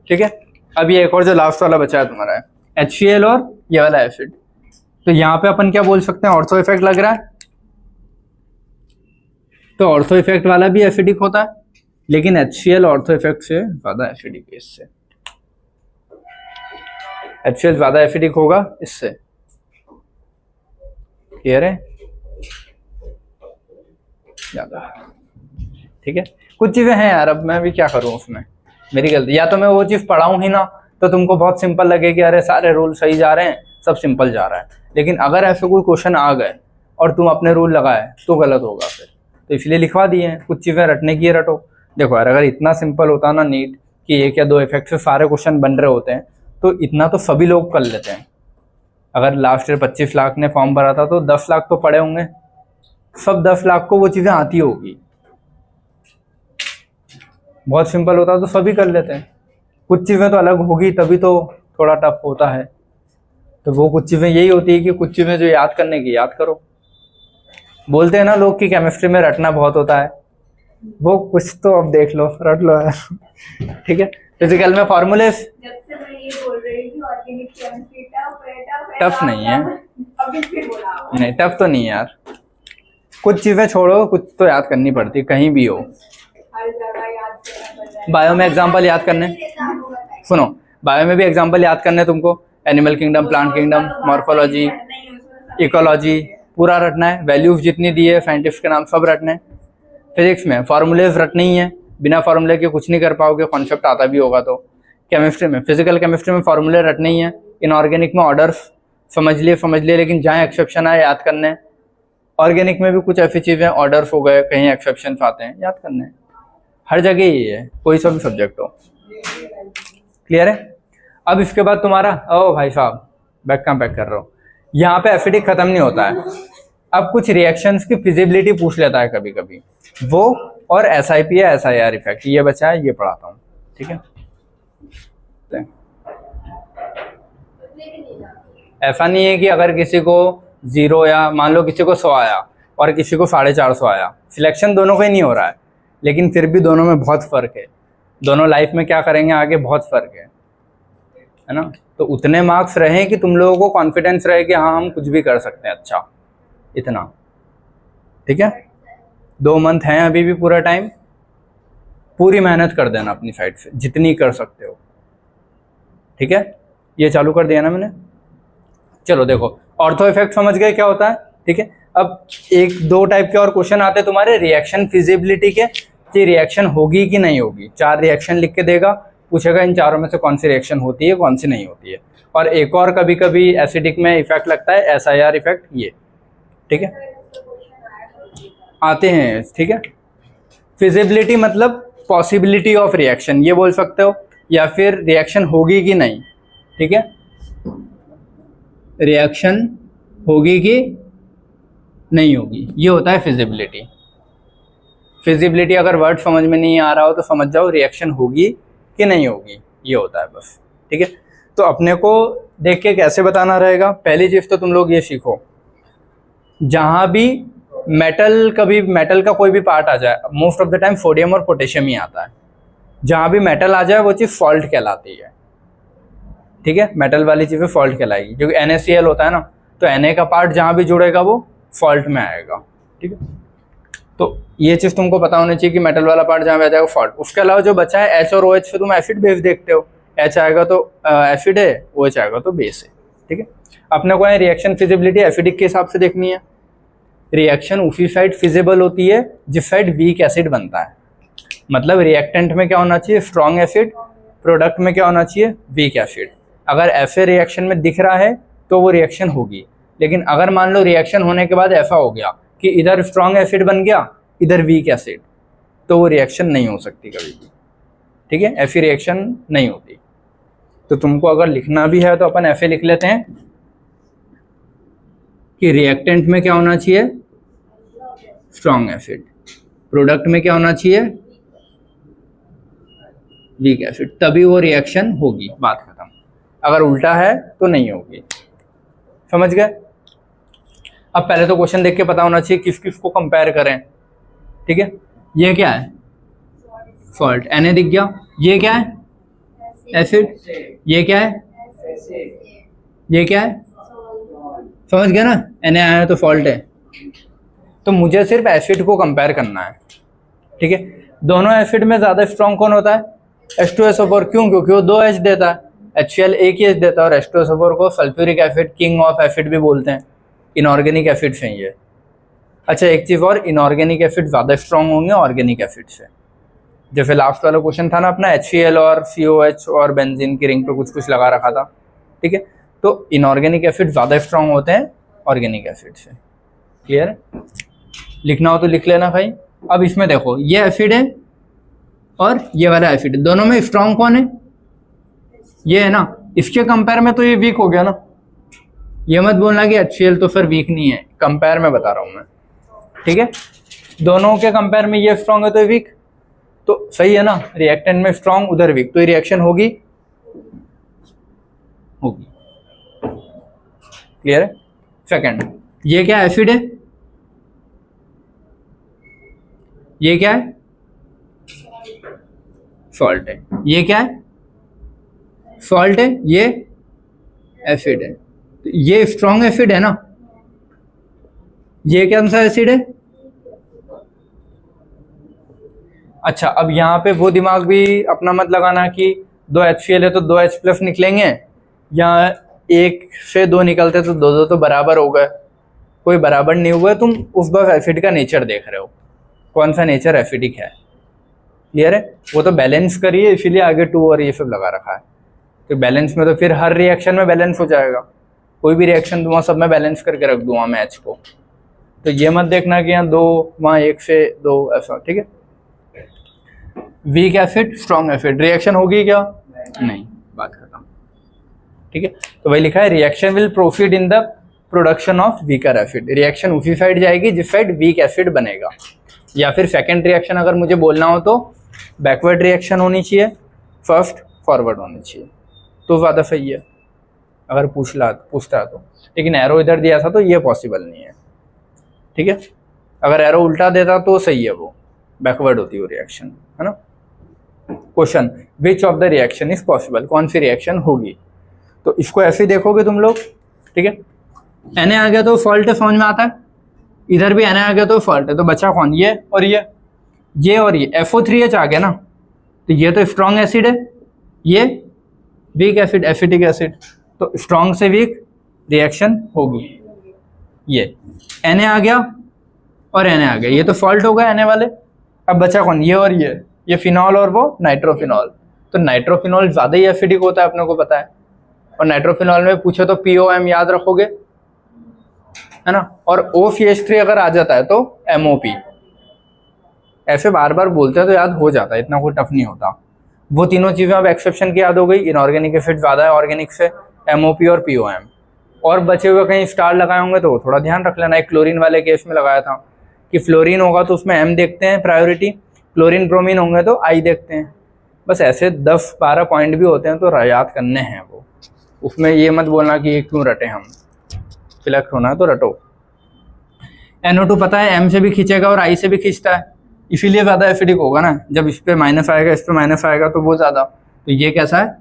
ठीक है। अब ये एक और जो लास्ट वाला बचा है तुम्हारा है HCl और ये वाला एसिड, तो यहाँ पे अपन क्या बोल सकते हैं, ऑर्थो इफेक्ट लग रहा है, तो ऑर्थो इफेक्ट वाला भी एसिडिक होता है, लेकिन HCl ऑर्थो इफेक्ट से ज़्यादा एसिडिक है इससे। HCl ज़्यादा एसिडिक होगा इससे। क्लियर है? ज़्यादा। ठीक है, कुछ चीज़ें हैं यार, अब मैं भी क्या करूँ उसमें, मेरी गलती। या तो मैं वो चीज़ पढ़ाऊँ ही ना, तो तुमको बहुत सिंपल लगे कि अरे सारे रूल सही जा रहे हैं, सब सिंपल जा रहा है। लेकिन अगर ऐसे कोई क्वेश्चन आ गए और तुम अपने रूल लगाए तो गलत होगा फिर। तो इसलिए लिखवा दिए हैं, कुछ चीज़ें रटने की रटो। देखो यार, अगर इतना सिंपल होता ना नीट कि एक या दो इफेक्ट से सारे क्वेश्चन बन रहे होते हैं, तो इतना तो सभी लोग कर लेते हैं। अगर लास्ट ईयर 25 लाख ने फॉर्म भरा था तो 10 लाख तो पड़े होंगे, सब 10 लाख को वो चीज़ें आती होगी। बहुत सिंपल होता तो सभी कर लेते हैं। कुछ चीज़ें तो अलग होगी तभी तो थोड़ा टफ होता है। तो वो कुछ चीज़ें यही होती है कि कुछ चीज़ें जो याद करने की याद करो। बोलते हैं ना लोग कि केमिस्ट्री में रटना बहुत होता है, वो कुछ तो अब देख लो, रट लो यार। ठीक है, फिजिकल में फॉर्मूले जब से मैं ये बोल रही थी ऑर्गेनिक केमिस्ट्री टफ नहीं है। अभी फिर बोला नहीं, टफ तो नहीं है यार। कुछ चीज़ें छोड़ो, कुछ तो याद करनी पड़ती, कहीं भी हो। हर जगह याद करना पड़ रहा है। बायो में एग्जाम्पल याद करने, सुनो, बायो में भी एग्जाम्पल याद करने तुमको। Animal kingdom, plant kingdom, morphology, ecology पूरा रटना है। वैल्यूज जितनी दी है साइंटिस्ट के नाम सब रटने हैं। फिजिक्स में फार्मूलेज रटने ही है, बिना फार्मूले के कुछ नहीं कर पाओगे, कॉन्सेप्ट आता भी होगा तो। केमिस्ट्री में, फिजिकल केमिस्ट्री में फार्मूले रटने ही है। इनऑर्गेनिक में ऑर्डर्स समझ लिए, लेकिन जहाँ एक्सेप्शन आए याद करने। ऑर्गेनिक में भी कुछ ऐसी चीज़ें ऑर्डर्स हो गए, कहीं एक्सेप्शन आते हैं, याद करने। हर जगह ही है, कोई सा भी सब्जेक्ट हो। क्लियर है? अब इसके बाद तुम्हारा, ओ भाई साहब बैग कहाँ पैक कर रहे हो, यहाँ पे एसिडिक खत्म नहीं होता है। अब कुछ रिएक्शंस की फिजिबिलिटी पूछ लेता है कभी कभी, वो और SIP या SIR इफेक्ट, ये बचा है, ये पढ़ाता हूँ। ठीक है, ऐसा नहीं है कि अगर किसी को 0 या मान लो किसी को 100 आया और किसी को 450 आया, सिलेक्शन दोनों का ही नहीं हो रहा है, लेकिन फिर भी दोनों में बहुत फ़र्क है। दोनों लाइफ में क्या करेंगे आगे, बहुत फ़र्क है ना। तो उतने मार्क्स रहे कि तुम लोगों को कॉन्फिडेंस रहे कि हाँ हम कुछ भी कर सकते हैं अच्छा, इतना। ठीक है, 2 मंथ हैं अभी भी, पूरा टाइम, पूरी मेहनत कर देना अपनी साइड से जितनी कर सकते हो। ठीक है, ये चालू कर दिया ना मैंने। चलो देखो, ऑर्थो इफेक्ट समझ गए क्या होता है। ठीक है, अब 1-2 टाइप के और क्वेश्चन आते हैं तुम्हारे रिएक्शन फिजिबिलिटी के, कि रिएक्शन होगी कि नहीं होगी। 4 रिएक्शन लिख के देगा, पूछेगा इन चारों में से कौन सी रिएक्शन होती है, कौन सी नहीं होती है। और एक और कभी कभी एसिडिक में इफेक्ट लगता है, SIR इफेक्ट, ये। ठीक है, आते हैं। ठीक है, फिजिबिलिटी मतलब पॉसिबिलिटी ऑफ रिएक्शन, ये बोल सकते हो, या फिर रिएक्शन होगी कि नहीं। ठीक है, रिएक्शन होगी कि नहीं होगी, ये होता है फिजिबिलिटी। फिजिबिलिटी अगर वर्ड समझ में नहीं आ रहा हो तो समझ जाओ रिएक्शन होगी कि नहीं होगी, ये होता है बस। ठीक है, तो अपने को देख के कैसे बताना रहेगा। पहली चीज़ तो तुम लोग ये सीखो, जहाँ भी मेटल का कोई भी पार्ट आ जाए, most of the time sodium और पोटेशियम ही आता है। जहाँ भी मेटल आ जाए वो चीज़ सॉल्ट कहलाती है। ठीक है, मेटल वाली चीज़ें सॉल्ट कहलाएगी, क्योंकि NaCl होता है ना, तो Na का पार्ट जहाँ भी जुड़ेगा वो सॉल्ट में आएगा। ठीक है, तो ये चीज़ तुमको पता होनी चाहिए कि मेटल वाला पार्ट जहाँ पे आ जाएगा सॉल्ट। उसके अलावा जो बचा है H और OH से तुम एसिड बेस देखते हो, H आएगा तो एसिड है, OH आएगा तो बेस है। ठीक है, अपने को रिएक्शन फिजिबिलिटी एसिडिक के हिसाब से देखनी है। रिएक्शन उसी साइड फिजिबल होती है जिस साइड वीक एसिड बनता है। मतलब रिएक्टेंट में क्या होना चाहिए, स्ट्रॉन्ग एसिड, प्रोडक्ट में क्या होना चाहिए, वीक एसिड। अगर ऐसे रिएक्शन में दिख रहा है तो वो रिएक्शन होगी। लेकिन अगर मान लो रिएक्शन होने के बाद ऐसा हो गया कि इधर स्ट्रॉन्ग एसिड बन गया, इधर वीक एसिड, तो वो रिएक्शन नहीं हो सकती कभी भी। ठीक है, ऐसी रिएक्शन नहीं होती। तो तुमको अगर लिखना भी है तो अपन ऐसे लिख लेते हैं कि रिएक्टेंट में क्या होना चाहिए, स्ट्रॉन्ग एसिड, प्रोडक्ट में क्या होना चाहिए, वीक एसिड, तभी वो रिएक्शन होगी, बात खत्म। अगर उल्टा है तो नहीं होगी। समझ गए? अब पहले तो क्वेश्चन देख के पता होना चाहिए किस किस को कंपेयर करें। ठीक है, ये क्या है, सॉल्ट, Na दिख गया। ये क्या है, एसिड। ये क्या है, ये क्या है, समझ गया ना, Na आया तो सॉल्ट है। तो मुझे सिर्फ एसिड को कंपेयर करना है, ठीक है। दोनों एसिड में ज़्यादा स्ट्रॉन्ग कौन होता है? H2SO4। क्यों? क्योंकि वो 2 H देता है, HCl एक ही H देता है, और H2SO4 को sulphuric acid, king of acid भी बोलते हैं। इनऑर्गेनिक एसिड से ये। अच्छा एक चीज़ और, इनऑर्गेनिक एसिड ज़्यादा स्ट्रॉन्ग होंगे ऑर्गेनिक एसिड से। जैसे लास्ट वाला क्वेश्चन था ना अपना, HCl और COH और बेंजीन की रिंग पे कुछ कुछ लगा रखा था, ठीक है। तो इनऑर्गेनिक एसिड ज़्यादा स्ट्रॉन्ग होते हैं ऑर्गेनिक एसिड से। क्लियर है? लिखना हो तो लिख लेना भाई। अब इसमें देखो, ये एसिड है और ये वाला एसिड है, दोनों में स्ट्रॉन्ग कौन है? ये है ना। इसके कंपेयर में तो ये वीक हो गया ना। ये मत बोलना कि HCl तो फिर वीक नहीं है, कंपेयर में बता रहा हूँ मैं, ठीक है। दोनों के कंपेयर में ये स्ट्रॉन्ग है तो ये वीक, तो सही है ना। रिएक्टेंट में स्ट्रॉन्ग, उधर वीक, तो ये रिएक्शन होगी। क्लियर है? सेकंड, ये क्या एसिड है? ये क्या है? सॉल्ट है। ये क्या है? सॉल्ट है। ये एसिड है। तो ये स्ट्रॉन्ग एसिड है ना। ये कौन सा एसिड है? अच्छा, अब यहाँ पे वो दिमाग भी अपना मत लगाना कि 2 HCl है तो 2 H+ निकलेंगे, या 1 से 2 निकलते तो 2 तो बराबर हो गए। कोई बराबर नहीं हुआ, तुम उस बस एसिड का नेचर देख रहे हो, कौन सा नेचर एसिडिक है। क्लियर है? वो तो बैलेंस करिए, इसीलिए आगे 2 और ये सब लगा रखा है। तो बैलेंस में तो फिर हर रिएक्शन में बैलेंस हो जाएगा। कोई भी रिएक्शन दूंगा सब में बैलेंस करके रख दूंगा मैं H को। तो ये मत देखना कि यहाँ 2 वहाँ 1 से 2 ऐसा, ठीक है। Weak acid strong acid, reaction होगी क्या? नहीं, बात खत्म, ठीक है। तो वही लिखा है, reaction will proceed in the production of weaker acid. Reaction उसी साइड जाएगी जिस साइड वीक एसिड बनेगा। या फिर सेकंड रिएक्शन अगर मुझे बोलना हो तो बैकवर्ड रिएक्शन होनी चाहिए, फर्स्ट फॉरवर्ड होनी चाहिए, तो ज़्यादा सही है अगर पूछता है तो। लेकिन एरो इधर दिया था तो ये पॉसिबल नहीं है, ठीक है। अगर एरो उल्टा देता तो सही है, वो बैकवर्ड होती है वो रिएक्शन, है ना। Question, which of the reaction is possible? कौन सी रिएक्शन होगी? तो इसको ऐसे ही देखोगे तुम लोग, ठीक है। Na आ गया तो फॉल्ट है, समझ में आता है। इधर भी Na आ गया तो फॉल्ट है, तो बचा कौन? ये और ये और ये। FO3H आ गया ना, तो ये तो स्ट्रॉन्ग एसिड है, ये वीक एसिड, एसिटिक एसिड। तो स्ट्रॉन्ग से वीक रिएक्शन होगी। ये Na आ गया और Na आ गया, ये तो फॉल्ट हो गया Na वाले। अब बचा कौन? ये और ये फिनॉल और वो नाइट्रोफिनॉल। तो नाइट्रोफिनॉल ज़्यादा ही एसिडिक होता है, अपने को पता है। और नाइट्रोफिनॉल में पूछो तो POM याद रखोगे, है ना। और OCH3 अगर आ जाता है तो MOP। ऐसे बार बार बोलते हैं तो याद हो जाता है, इतना कोई टफ नहीं होता। वो तीनों चीज़ें अब एक्सेप्शन की याद हो गई। इनऑर्गेनिक एसिड ज़्यादा है ऑर्गेनिक से, MOP और POM। और बचे हुए कहीं स्टार लगाए होंगे तो थोड़ा ध्यान रख लेना। एक क्लोरीन वाले केस में लगाया था कि फ्लोरीन होगा तो उसमें M देखते हैं प्रायोरिटी, क्लोरीन ब्रोमीन होंगे तो I देखते हैं। बस ऐसे 10-12 पॉइंट भी होते हैं तो याद करने हैं वो। उसमें ये मत बोलना कि ये क्यों रटे, हम सिलेक्ट होना है तो रटो। NO2 पता है M से भी खींचेगा और I से भी खींचता है, इसीलिए ज़्यादा एसिडिक होगा ना। जब इस पे माइनस आएगा, इस पे माइनस आएगा तो वो ज़्यादा। तो ये कैसा है?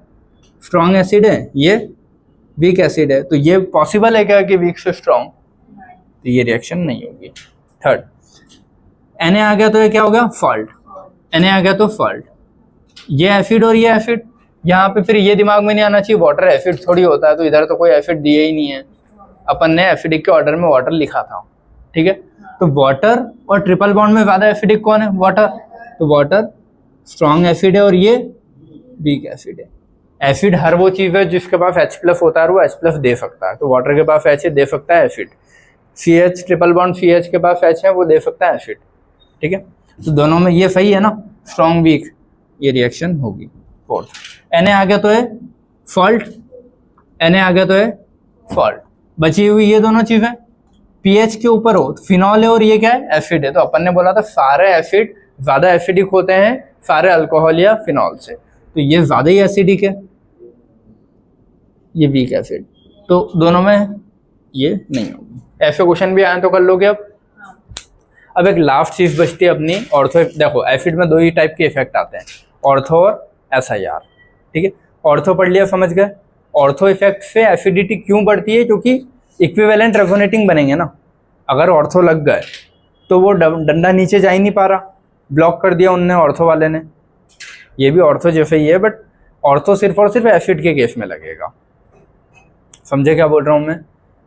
स्ट्रॉन्ग एसिड है, ये वीक एसिड है। तो ये पॉसिबल है क्या कि वीक से स्ट्रॉन्ग? तो ये रिएक्शन नहीं होगी। थर्ड, Na आ गया तो ये क्या हो गया? फॉल्ट। Na आ गया तो फॉल्ट। ये एसिड और ये एसिड, यहाँ पे फिर ये दिमाग में नहीं आना चाहिए वाटर एसिड थोड़ी होता है, तो इधर तो कोई एसिड दिया ही नहीं है। अपन ने एसिडिक के ऑर्डर में वाटर लिखा था, ठीक है। तो वाटर और ट्रिपल बॉन्ड में ज़्यादा एसिडिक कौन है? वाटर। तो वाटर स्ट्रॉन्ग एसिड है और ये वीक एसिड है। एसिड हर वो चीज़ है जिसके पास H+ होता है, वो H+ दे सकता है। तो वाटर के पास H दे सकता है acid. CH triple bond CH के पास H है, वो दे सकता है एसिड, ठीक है। तो दोनों में ये सही है ना, स्ट्रॉन्ग वीक, ये रिएक्शन होगी। फोर्थ, Na आ गया तो है फॉल्ट, Na आ गया तो है फॉल्ट। बची हुई ये दोनों चीज़ें pH के ऊपर हो, फिनॉल है और ये क्या है? एसिड है। तो अपन ने बोला था सारे एसिड ज़्यादा एसिडिक होते हैं सारे अल्कोहल या फिनॉल से, तो ये ज़्यादा ही एसिडिक है, ये वीक एसिड। तो दोनों में ये नहीं होगी। ऐसे क्वेश्चन भी आए तो कर लोगे। अब एक लास्ट चीज़ बचती है अपनी ऑर्थो। देखो एसिड में 2 ही टाइप के इफेक्ट आते हैं, ऑर्थो और SIR, ठीक है। ऑर्थो पढ़ लिया, समझ गए। ऑर्थो इफेक्ट से एसिडिटी क्यों बढ़ती है? क्योंकि इक्विवेलेंट रेजोनेटिंग बनेंगे ना। अगर ऑर्थो लग गए तो वो डंडा नीचे जा ही नहीं पा रहा, ब्लॉक कर दिया उनने, ऑर्थो वाले ने। ये भी ऑर्थो जैसे ही है, बट ऑर्थो सिर्फ और सिर्फ एसिड के केस में लगेगा। समझे क्या बोल रहा हूँ मैं?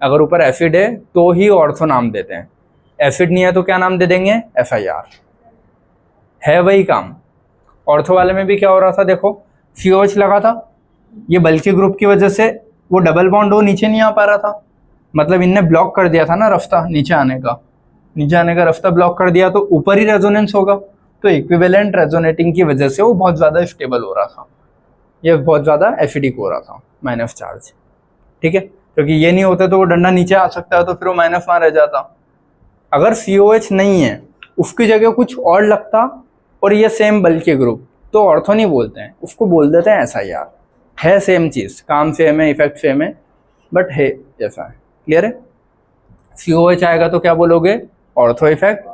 अगर ऊपर एसिड है तो ही ऑर्थो नाम देते हैं, एसिड नहीं है तो क्या नाम दे देंगे? FIR। है वही काम। ऑर्थो वाले में भी क्या हो रहा था, देखो COH लगा था, ये बल्कि ग्रुप की वजह से वो डबल बॉन्ड वो नीचे नहीं आ पा रहा था, मतलब इनने ब्लॉक कर दिया था ना रास्ता नीचे आने का रास्ता ब्लॉक कर दिया, तो ऊपर ही रेजोनेंस होगा, तो इक्विवेलेंट रेजोनेटिंग की वजह से वो बहुत ज़्यादा स्टेबल हो रहा था, ये बहुत ज़्यादा एसिडिक हो रहा था, माइनस चार्ज। ठीक है, क्योंकि ये नहीं होता तो वो डंडा नीचे आ सकता है, तो फिर वो माइनस वहाँ रह जाता। अगर COH नहीं है, उसकी जगह कुछ और लगता और ये सेम बल्कि ग्रुप, तो ऑर्थो नहीं बोलते हैं, उसको बोल देते हैं SIR। है सेम चीज़, काम सेम है, इफेक्ट सेम है, बट है जैसा है। क्लियर है? COH आएगा तो क्या बोलोगे? Ortho effect.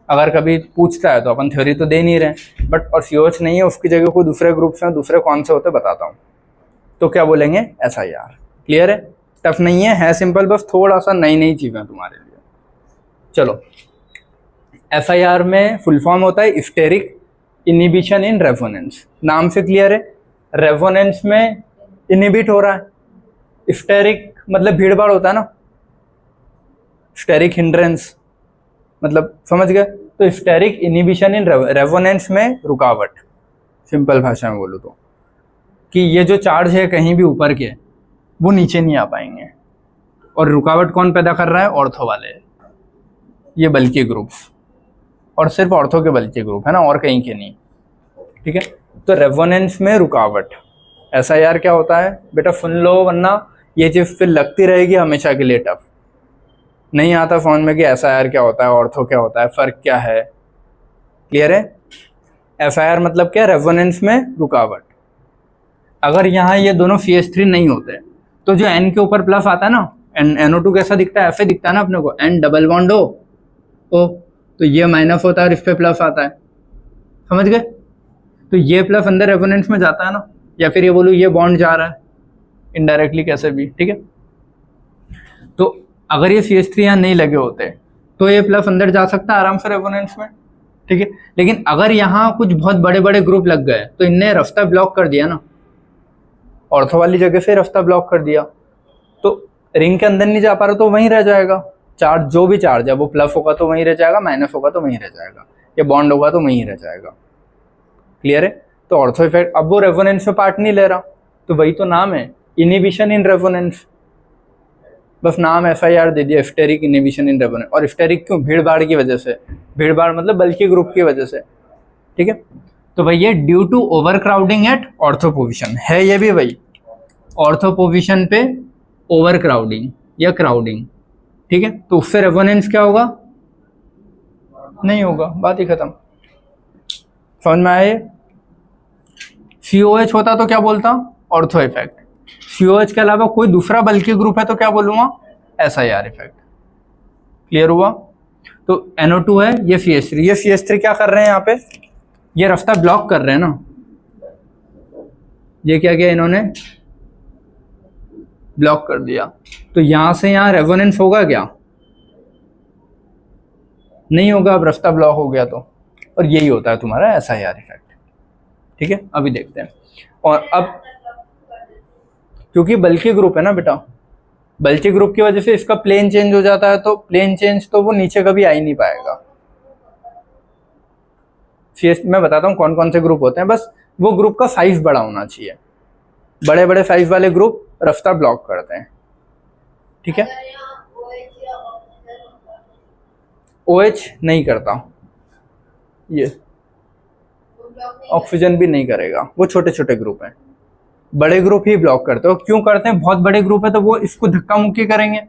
अगर कभी पूछता है तो अपन थ्योरी तो दे नहीं रहे, बट और COH नहीं है, उसकी जगह कोई दूसरे ग्रुप से, दूसरे कौन से होते बताता हूँ, तो क्या बोलेंगे? SIR। क्लियर है? टफ नहीं है सिंपल, बस थोड़ा सा नई चीज़ें तुम्हारे लिए। चलो, SIR में फुल फॉर्म होता है स्टेरिक इनहिबिशन इन रेजोनेंस। नाम से क्लियर है, रेजोनेंस में इनहिबिट हो रहा है। स्टेरिक मतलब भीड़ भाड़ होता है ना, स्टेरिक हिंड्रेंस मतलब, समझ गए? तो स्टेरिक इनहिबिशन इन रेजोनेंस में रुकावट, सिंपल भाषा में बोलूँ तो, कि ये जो चार्ज है कहीं भी ऊपर के, वो नीचे नहीं आ पाएंगे। और रुकावट कौन पैदा कर रहा है? ऑर्थो वाले, ये बल्कि ग्रुप्स, और सिर्फ ऑर्थो के बल्कि ग्रुप है ना, और कहीं के नहीं। ठीक है, तो रेजोनेंस में रुकावट। SIR क्या होता है बेटा? सुन लो, वरना ये चीज़ फिर लगती रहेगी हमेशा के लिए टफ, नहीं आता फोन में कि SIR क्या होता है, ऑर्थो क्या होता है, फ़र्क क्या है। क्लियर है? FIR मतलब क्या? रेजोनेंस में रुकावट। अगर यहाँ ये दोनों CH3 नहीं होते तो जो N के ऊपर प्लस आता है ना, NO2 कैसा दिखता है? ऐसे दिखता है ना अपने को, N डबल बॉन्ड O, तो ये माइनस होता है और इस पे प्लस आता है। समझ गए? तो ये प्लस अंदर रेजोनेंस में जाता है ना, या फिर ये बोलूँ ये बॉन्ड जा रहा है इनडायरेक्टली, कैसे भी। ठीक है, तो अगर ये CH3 यहाँ नहीं लगे होते तो ये प्लस अंदर जा सकता है आराम से रेजोनेंस में। ठीक है, लेकिन अगर यहाँ कुछ बहुत बड़े बड़े ग्रुप लग गए तो इनने रास्ता ब्लॉक कर दिया ना, ऑर्थो वाली जगह से रास्ता ब्लॉक कर दिया, तो रिंग के अंदर नहीं जा पा रहा, तो वहीं रह जाएगा चार्ज। जो भी चार्ज है वो प्लस होगा तो वहीं रह जाएगा, माइनस होगा तो वहीं रह जाएगा, या बॉन्ड होगा तो वहीं रह जाएगा। क्लियर है? तो ऑर्थो इफेक्ट, अब वो रेजोनेंस में पार्ट नहीं ले रहा, तो वही तो नाम है, इनहिबिशन इन रेजोनेंस। बस नाम FIR दे दिया, स्टेरिक इनहिबिशन इन रेजोनेंस। और स्टेरिक क्यों? भीड़ भाड़ की वजह से, भीड़ भाड़ मतलब बल्कि ग्रुप की वजह से। ठीक है, तो भाई ये due to overcrowding at ortho position है, ये भी वही ऑर्थो पोजिशन पे ओवर क्राउडिंग या क्राउडिंग। ठीक है, तो उससे रेजोनेंस क्या होगा? नहीं होगा, बात ही खत्म। समझ में आए? COH होता तो क्या बोलता? Ortho effect. COH के अलावा कोई दूसरा बल्कि ग्रुप है तो क्या बोलूँगा? SIR effect. क्लियर हुआ? तो NO2 है, ये CH3, ये CH3 क्या कर रहे हैं यहाँ पे? ये रास्ता ब्लॉक कर रहे हैं ना, ये क्या किया इन्होंने? ब्लॉक कर दिया। तो यहाँ से यहाँ रेजोनेंस होगा क्या? नहीं होगा, अब रास्ता ब्लॉक हो गया तो। और यही होता है तुम्हारा SIR इफेक्ट। ठीक है, अभी देखते हैं। और अब क्योंकि बल्कि ग्रुप है ना बेटा, बल्कि ग्रुप की वजह से इसका प्लेन चेंज हो जाता है, तो प्लेन चेंज तो वो नीचे कभी आ ही नहीं पाएगा। मैं बताता हूँ कौन कौन से ग्रुप होते हैं, बस वो ग्रुप का साइज बड़ा होना चाहिए। बड़े बड़े साइज वाले ग्रुप रास्ता ब्लॉक करते हैं। ठीक है, OH नहीं करता, ये ऑक्सीजन भी नहीं करेगा, वो छोटे छोटे ग्रुप हैं। बड़े ग्रुप ही ब्लॉक करते हो। क्यों करते हैं? बहुत बड़े ग्रुप है तो वो इसको धक्का मुक्की करेंगे।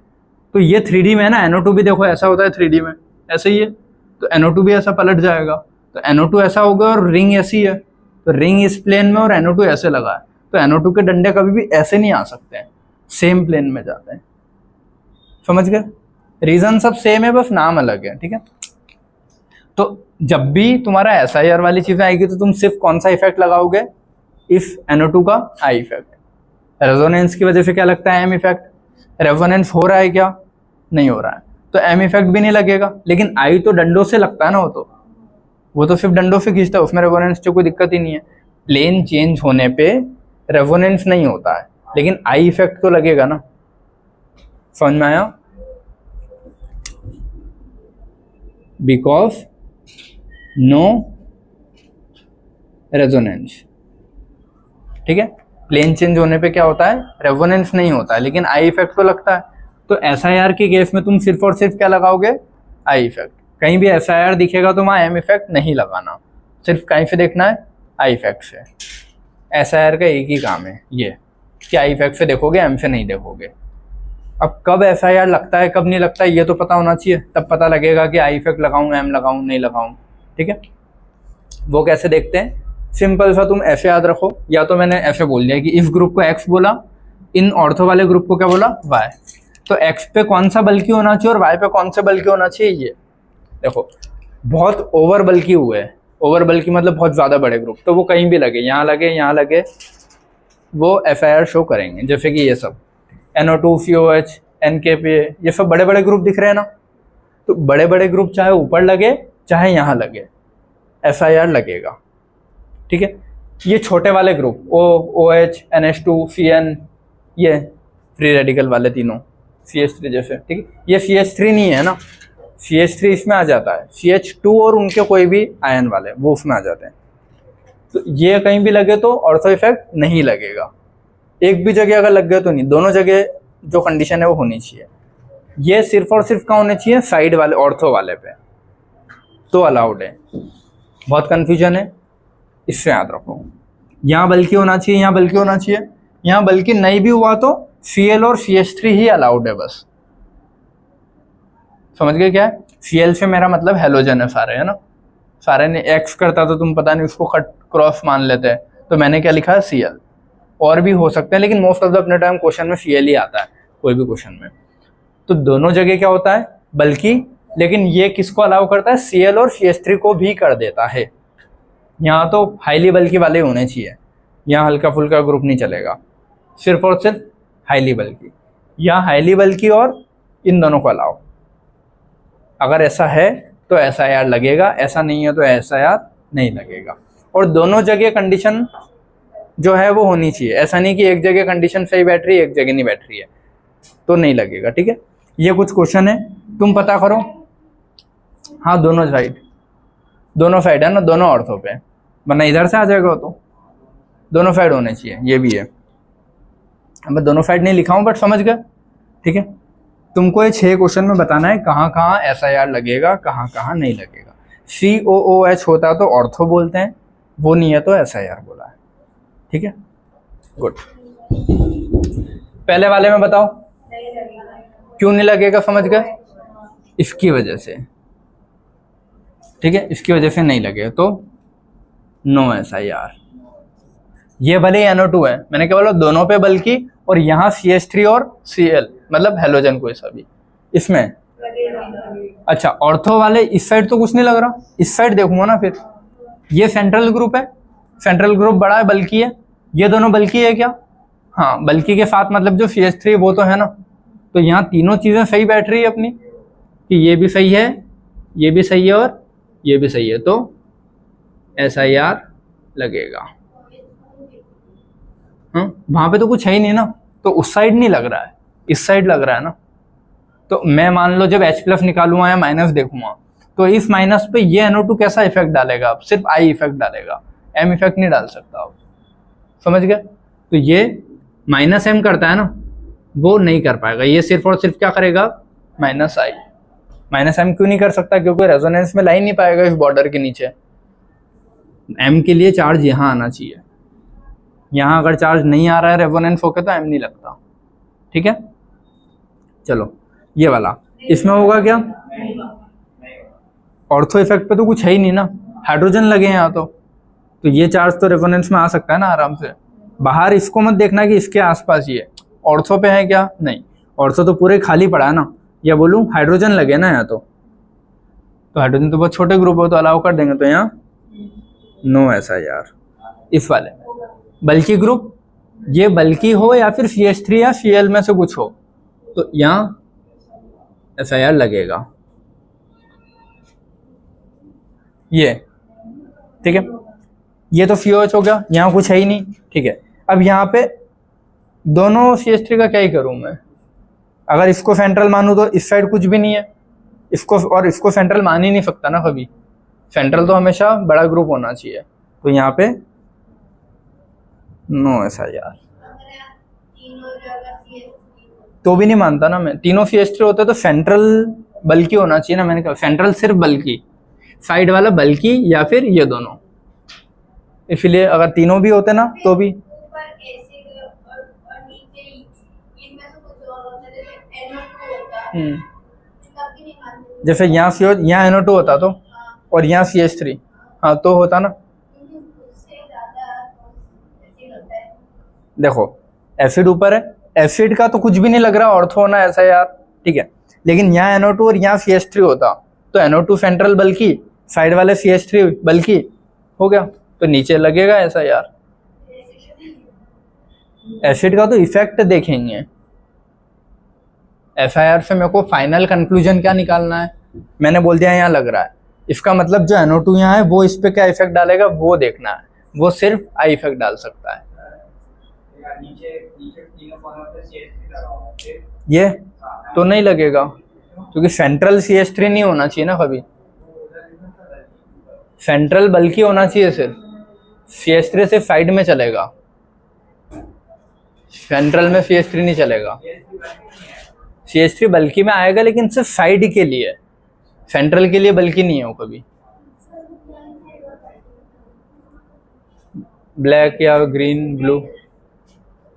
तो ये 3D में है ना, NO2 भी देखो ऐसा होता है 3D में, ऐसे ही है, तो NO2 भी ऐसा पलट जाएगा। तो NO2 ऐसा होगा और रिंग ऐसी है, तो रिंग इस प्लेन में और NO2 ऐसे लगा है, तो NO2 के डंडे कभी भी ऐसे नहीं आ सकते हैं, सेम प्लेन में जाते हैं। समझ गए? रीजन सब सेम है, बस नाम अलग है। ठीक है, तो जब भी तुम्हारा SIR वाली चीजें आएगी तो तुम सिर्फ कौन सा इफेक्ट लगाओगे? इस NO2 का I इफेक्ट। रेजोनेंस की वजह से क्या लगता है? M effect. रेजोनेंस हो रहा है क्या? नहीं हो रहा है, तो तो एम इफेक्ट भी नहीं लगेगा। लेकिन आई तो डंडों से लगता है ना, वो तो सिर्फ डंडों से खींचता है, उसमें रेजोनेंस से कोई दिक्कत ही नहीं है। प्लेन चेंज होने पे रेजोनेंस नहीं होता है, लेकिन आई इफेक्ट तो लगेगा ना। समझ में आया? Because no resonance. ठीक है, प्लेन चेंज होने पे क्या होता है, रेजोनेंस नहीं होता है, लेकिन आई इफेक्ट तो लगता है। तो एसआईआर के केस में तुम सिर्फ और सिर्फ क्या लगाओगे, आई इफेक्ट। कहीं भी एसआईआर दिखेगा तो वहाँ एम इफेक्ट नहीं लगाना, सिर्फ कहीं से देखना है, आई इफेक्ट से। एसआईआर का एक ही काम है ये कि आई इफेक्ट से देखोगे, एम से नहीं देखोगे। अब कब एसआईआर लगता है कब नहीं लगता है ये तो पता होना चाहिए, तब पता लगेगा कि आई इफेक्ट लगाऊं, एम लगाऊं, नहीं लगाऊं। ठीक है, वो कैसे देखते हैं, सिंपल सा तुम ऐसे याद रखो, या तो मैंने ऐसे बोल दिया कि इस ग्रुप को एक्स बोला, इन ऑर्थो वाले ग्रुप को क्या बोला, वाई। तो एक्स पे कौन सा बल्कि होना चाहिए और वाई पे कौन सा बल्कि होना चाहिए, ये देखो बहुत ओवर बल्कि हुए हैं। ओवर बल्कि मतलब बहुत ज़्यादा बड़े ग्रुप, तो वो कहीं भी लगे, यहाँ लगे, यहाँ लगे, वो एफआईआर शो करेंगे। जैसे कि ये सब NO2, COH, NKP, ये सब बड़े बड़े ग्रुप दिख रहे हैं ना, तो बड़े बड़े ग्रुप चाहे ऊपर लगे चाहे यहाँ लगे, एफआईआर लगेगा। ठीक है, ये छोटे वाले ग्रुप OH, NH2, CN, ये फ्री रेडिकल वाले तीनों, CH3 जैसे, ठीक है, ये CH3 नहीं है ना, CH3 इसमें आ जाता है, CH2 और उनके कोई भी आयन वाले वो उसमें आ जाते हैं। तो ये कहीं भी लगे तो ऑर्थो इफेक्ट नहीं लगेगा, एक भी जगह अगर लग गए तो नहीं, दोनों जगह जो कंडीशन है वो होनी चाहिए। ये सिर्फ और सिर्फ कहाँ होने चाहिए, साइड वाले ऑर्थो वाले पे तो अलाउड है। बहुत कन्फ्यूजन है, इससे याद रखो। यहाँ बल्कि होना चाहिए, यहाँ बल्कि होना चाहिए, यहाँ बल्कि नहीं भी हुआ तो Cl और CH3 ही अलाउड है बस। समझ गए क्या है? Cl से मेरा मतलब हेलोजन है सारे, है ना। सारे ने X करता तो तुम पता नहीं उसको कट क्रॉस मान लेते हैं, तो मैंने क्या लिखा है, Cl। और भी हो सकते हैं, लेकिन मोस्ट ऑफ द अपने टाइम क्वेश्चन में Cl ही आता है, कोई भी क्वेश्चन में। तो दोनों जगह क्या होता है, बल्कि, लेकिन ये किसको अलाउ करता है, Cl और CH3 को भी कर देता है। यहाँ तो हाईली बल्कि वाले होने चाहिए, यहाँ हल्का फुल्का ग्रुप नहीं चलेगा, सिर्फ और सिर्फ हाईली बल्कि। यहाँ हाईली बल्कि और इन दोनों को अलाउ। अगर ऐसा है तो SIR लगेगा, ऐसा नहीं है तो SIR नहीं लगेगा। और दोनों जगह कंडीशन जो है वो होनी चाहिए, ऐसा नहीं कि एक जगह कंडीशन सही बैठ रही है एक जगह नहीं बैठ रही है तो नहीं लगेगा। ठीक है, ये कुछ क्वेश्चन है, तुम पता करो। हाँ, दोनों साइड है ना, दोनों ऑर्थो पे, वरना इधर से आ जाएगा तो। दोनों साइड होने चाहिए, ये भी है। मैं दोनों साइड नहीं लिखा हूँ बट समझ गए। ठीक है, तुमको ये 6 क्वेश्चन में बताना है कहाँ कहाँ SIR लगेगा, कहाँ कहाँ नहीं लगेगा। COOH होता तो ऑर्थो बोलते हैं, वो नहीं है तो SIR बोला है। ठीक है, गुड। पहले वाले में बताओ क्यों नहीं लगेगा, समझ गए? इसकी वजह से। ठीक है, इसकी वजह से नहीं लगे तो नो SIR। ये भले ही NO2 है, मैंने क्या बोला, दोनों पे बल्कि, और यहाँ CH3 और Cl मतलब हेलोजन कोई सा भी इसमें। अच्छा, ऑर्थो वाले इस साइड तो कुछ नहीं लग रहा, इस साइड देखूंगा ना फिर। ये सेंट्रल ग्रुप है, सेंट्रल ग्रुप बड़ा है, बल्कि है, ये दोनों बल्कि है क्या? हाँ, बल्कि के साथ मतलब जो CH3 वो तो है ना। तो यहाँ तीनों चीजें सही बैठ रही है अपनी, कि ये भी सही है, ये भी सही है और ये भी सही है, तो SIR लगेगा। वहां पे तो कुछ है ही नहीं ना, तो उस साइड नहीं लग रहा है, इस साइड लग रहा है ना। तो मैं मान लो जब H+ निकालूंगा या माइनस देखूंगा, तो इस माइनस पे ये NO2 कैसा इफेक्ट डालेगा, अब सिर्फ I इफेक्ट डालेगा, M इफेक्ट नहीं डाल सकता अब। समझ गए? तो ये -M करता है ना, वो नहीं कर पाएगा, ये सिर्फ और सिर्फ क्या करेगा, -I। -M क्यों नहीं कर सकता, क्योंकि रेजोनेंस में ला ही नहीं पाएगा इस बॉर्डर के नीचे। M के लिए चार्ज यहाँ आना चाहिए, यहाँ अगर चार्ज नहीं आ रहा है रेजोनेंस होकर तो M नहीं लगता। ठीक है, चलो ये वाला, इसमें होगा क्या, ऑर्थो इफेक्ट पे तो कुछ है ही नहीं ना, हाइड्रोजन लगे हैं यहाँ तो ये चार्ज तो रेजोनेंस में आ सकता है ना आराम से। बाहर इसको मत देखना कि इसके आसपास ये ऑर्थो पे है क्या, नहीं, ऑर्थो तो पूरे खाली पड़ा है ना। या बोलूँ हाइड्रोजन लगे ना यहाँ, तो हाइड्रोजन तो बहुत छोटे ग्रुप हो तो अलाउ कर देंगे, तो यहाँ नो SIR। इस वाले बल्कि ग्रुप, ये बल्कि हो या फिर CH3 या Cl में से कुछ हो, तो यहाँ SIR लगेगा, ये ठीक है। ये तो COH हो गया, यहाँ कुछ है ही नहीं, ठीक है। अब यहाँ पे दोनों CH3 का क्या ही करूँ मैं, अगर इसको सेंट्रल मानूँ तो इस साइड कुछ भी नहीं है, इसको और इसको सेंट्रल मान ही नहीं सकता ना कभी, सेंट्रल तो हमेशा बड़ा ग्रुप होना चाहिए, तो यहाँ पे नो SIR। तीनों जगह CH3 तो भी नहीं मानता ना मैं, तीनों CH3 होते तो सेंट्रल बल्कि होना चाहिए ना, मैंने कहा सेंट्रल सिर्फ बल्कि, साइड वाला बल्कि या फिर ये दोनों, इसलिए अगर तीनों भी होते ना तो भी। ऊपर एसिड और नीचे इनमें से कुछ और होता है, जैसे NO2 होता है, तब भी नहीं मानते। जैसे यहाँ COH, यहाँ NO2 होता तो, और यहाँ CH3, हाँ तो होता ना। क्योंकि उससे ज़्यादा एसिड होता है। देखो एसिड ऊपर है, एसिड का तो कुछ भी नहीं लग रहा, ऑर्थो होना ऐसा यार, ठीक है। लेकिन यहाँ NO2 और यहाँ CH3 होता तो NO2 सेंट्रल बल्कि, साइड वाले CH3 बल्कि हो गया, तो नीचे लगेगा ऐसा यार। एसिड का तो इफेक्ट देखेंगे, SIR से मेरे को फाइनल कंक्लूजन क्या निकालना है, मैंने बोल दिया यहाँ लग रहा है, इसका मतलब जो NO2 यहाँ है वो इस पे क्या इफेक्ट डालेगा वो देखना है, वो सिर्फ आई इफेक्ट डाल सकता है। नीचे नीचे तीनों कोनों पे CH3 लगा हुआ है, फिर ये तो नहीं लगेगा, क्योंकि सेंट्रल CH3 नहीं होना चाहिए ना कभी, सेंट्रल बल्कि होना चाहिए, सिर्फ CH3 सिर्फ साइड में चलेगा, सेंट्रल में CH3 नहीं चलेगा। CH3 बल्कि में आएगा लेकिन सिर्फ साइड के लिए, सेंट्रल के लिए बल्कि नहीं है वो कभी। ब्लैक या ग्रीन ब्लू,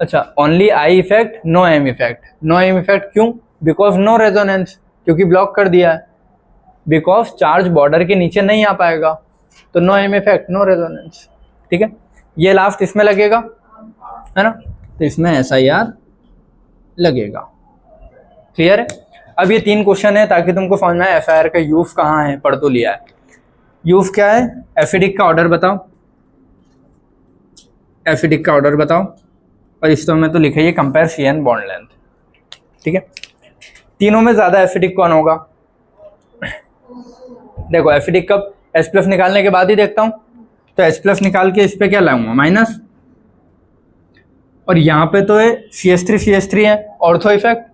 अच्छा only I effect no M effect, no M effect क्यों, बिकॉज नो रेजोनेंस, क्योंकि ब्लॉक कर दिया है, बिकॉज चार्ज बॉर्डर के नीचे नहीं आ पाएगा, तो no M effect no resonance, ठीक है। ये लास्ट इसमें लगेगा है ना, तो इसमें SIR लगेगा, क्लियर है। अब ये 3 क्वेश्चन है ताकि तुमको समझ में आए SIR का यूज कहाँ है, पढ़ तो लिया है। यूज क्या है, एसिडिक का ऑर्डर बताओ, एसिडिक का ऑर्डर बताओ, और इस तो में तो लिखा है कंपेयर CN बॉन्ड लेंथ, ठीक है। तीनों में ज्यादा एसिडिक कौन होगा, देखो एसिडिक कब H+ निकालने के बाद ही देखता हूँ, तो H+ निकाल के इस पे क्या लाऊंगा माइनस, और यहाँ पे तो है CH3 है, ऑर्थो इफेक्ट,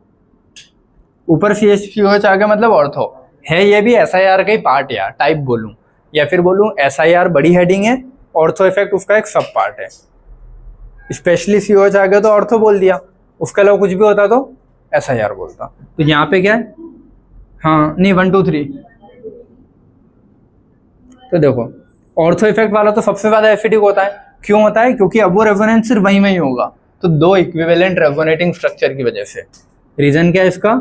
ऊपर CH आ गया मतलब ऑर्थो है, ये भी SIR का ही पार्ट यार, टाइप बोलूँ या फिर बोलूँ SIR बड़ी हेडिंग है, ऑर्थो इफेक्ट उसका एक सब पार्ट है, स्पेशली COH आ गया तो ऑर्थो बोल दिया, उसके अलावा कुछ भी होता तो SIR बोलता। तो यहाँ पे क्या है, हाँ नहीं 1 2 3, तो देखो ऑर्थो इफेक्ट वाला तो सबसे ज्यादा एसिडिक होता है, क्यों होता है, क्योंकि अब वो रेजोनेंस सिर्फ वहीं में ही होगा, तो 2 इक्विवेलेंट रेजोनेटिंग स्ट्रक्चर की वजह से। रीजन क्या है इसका,